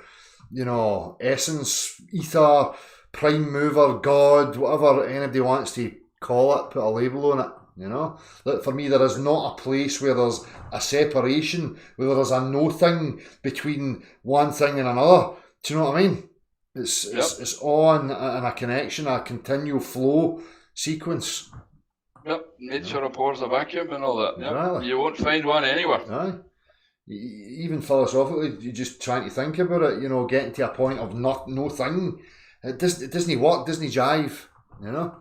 essence, ether, prime mover, God, whatever anybody wants to call it, put a label on it. That for me, there is not a place where there's a separation, where there's a no thing between one thing and another. Do you know what I mean? It's on and a connection, a continual flow sequence. Yep, nature abhors a vacuum and all that. Yep. Exactly. You won't find one anywhere. Aye. Even philosophically, you're just trying to think about it, getting to a point of no thing. It doesn't work, doesn't jive, No.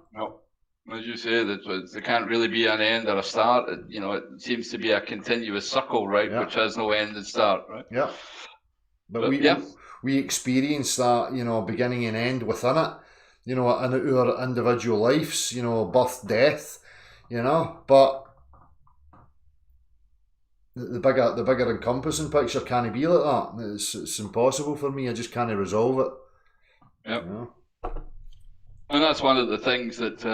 As you say, that there can't really be an end or a start. It seems to be a continuous circle, right, which has no end and start, right? Yeah. But we experience that, beginning and end within it, in our individual lives, birth, death, but the bigger encompassing picture can't be like that. It's impossible for me. I just can't resolve it. Yep. And that's one of the things that,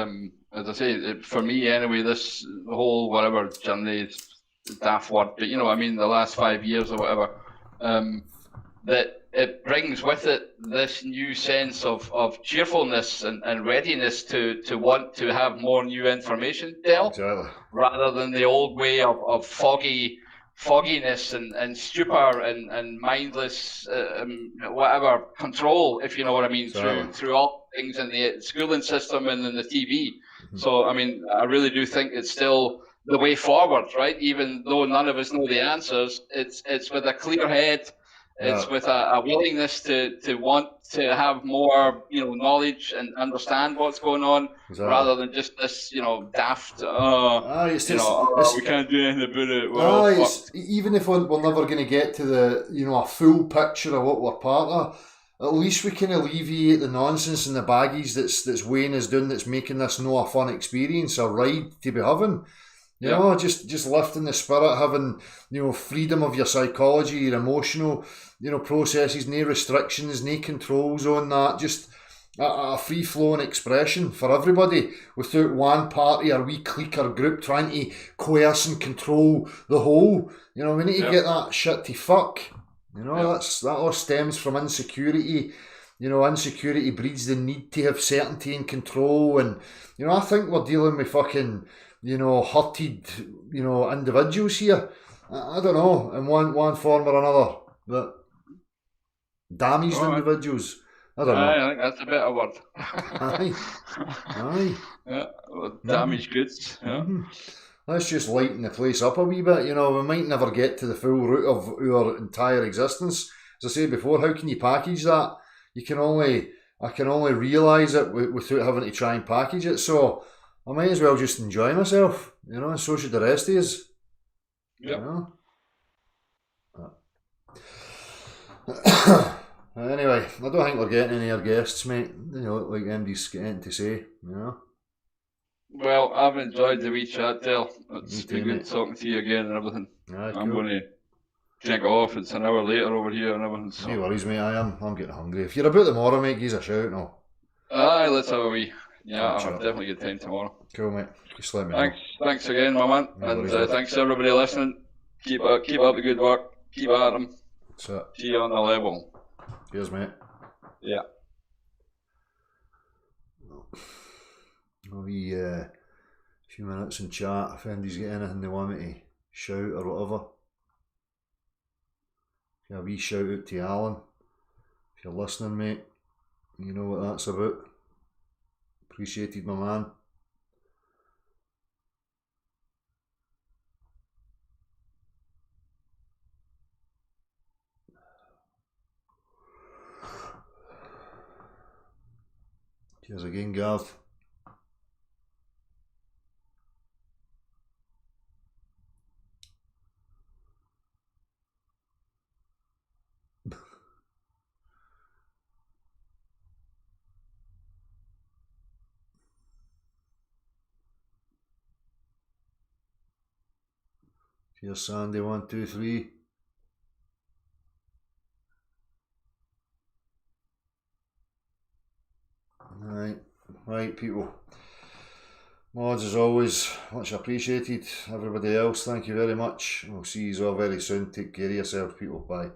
as I say, for me anyway, this whole whatever journey is daft word, but the last 5 years or whatever, that it brings with it this new sense of cheerfulness and readiness to want to have more new information, Del, exactly. Rather than the old way of fogginess and stupor and mindless whatever control, if you know what I mean, through all things in the schooling system and in the TV. Mm-hmm. So I really do think it's still the way forward, right? Even though none of us know the answers, it's with a clear head. It's with a willingness to want to have more, knowledge and understand what's going on, rather than just this, daft. We can't do anything about it. Well, even if we're never going to get to the, a full picture of what we're part of, at least we can alleviate the nonsense and the baggage that's weighing us down, that's making this not a fun experience, a ride to be having. Just lifting the spirit, having, freedom of your psychology, your emotional, processes, no restrictions, no controls on that, just a free-flowing expression for everybody without one party or wee clique or group trying to coerce and control the whole. We need to get that shit to fuck. That all stems from insecurity. Insecurity breeds the need to have certainty and control, and I think we're dealing with fucking hurted, individuals here. I don't know, in one form or another, but damaged individuals. I don't know. I think that's a better word. Aye. Yeah, damaged goods. Yeah. Mm-hmm. Let's just lighten the place up a wee bit. We might never get to the full root of our entire existence. As I said before, how can you package that? I can only realise it without having to try and package it. So I might as well just enjoy myself, and so should the rest of us. Yep. Anyway, I don't think we're getting any of our guests, mate. Like MD's getting to say, Well, I've enjoyed the wee chat, Del. It's been good talking to you again and everything. I'm going to check off. It's an hour later over here and everything. So. No worries, mate. I'm getting hungry. If you're about tomorrow, mate, give us a shout, no. Aye, let's have a wee. Yeah, I'll definitely get time tomorrow. Cool, mate. Just let me know. Thanks again, my man. And thanks to everybody listening. Keep up the good work. Keep at them. That's it. See you on the level. Cheers, mate. Yeah. A wee few minutes in chat. If anybody's got anything they want me to shout or whatever. A wee shout out to Alan. If you're listening, mate, you know what that's about. Appreciated, my man. Cheers again, Garth. Cheers, Sandy. 1, 2, 3. Right, people. Mods, as always, much appreciated. Everybody else, thank you very much. We'll see you all very soon. Take care of yourselves, people. Bye.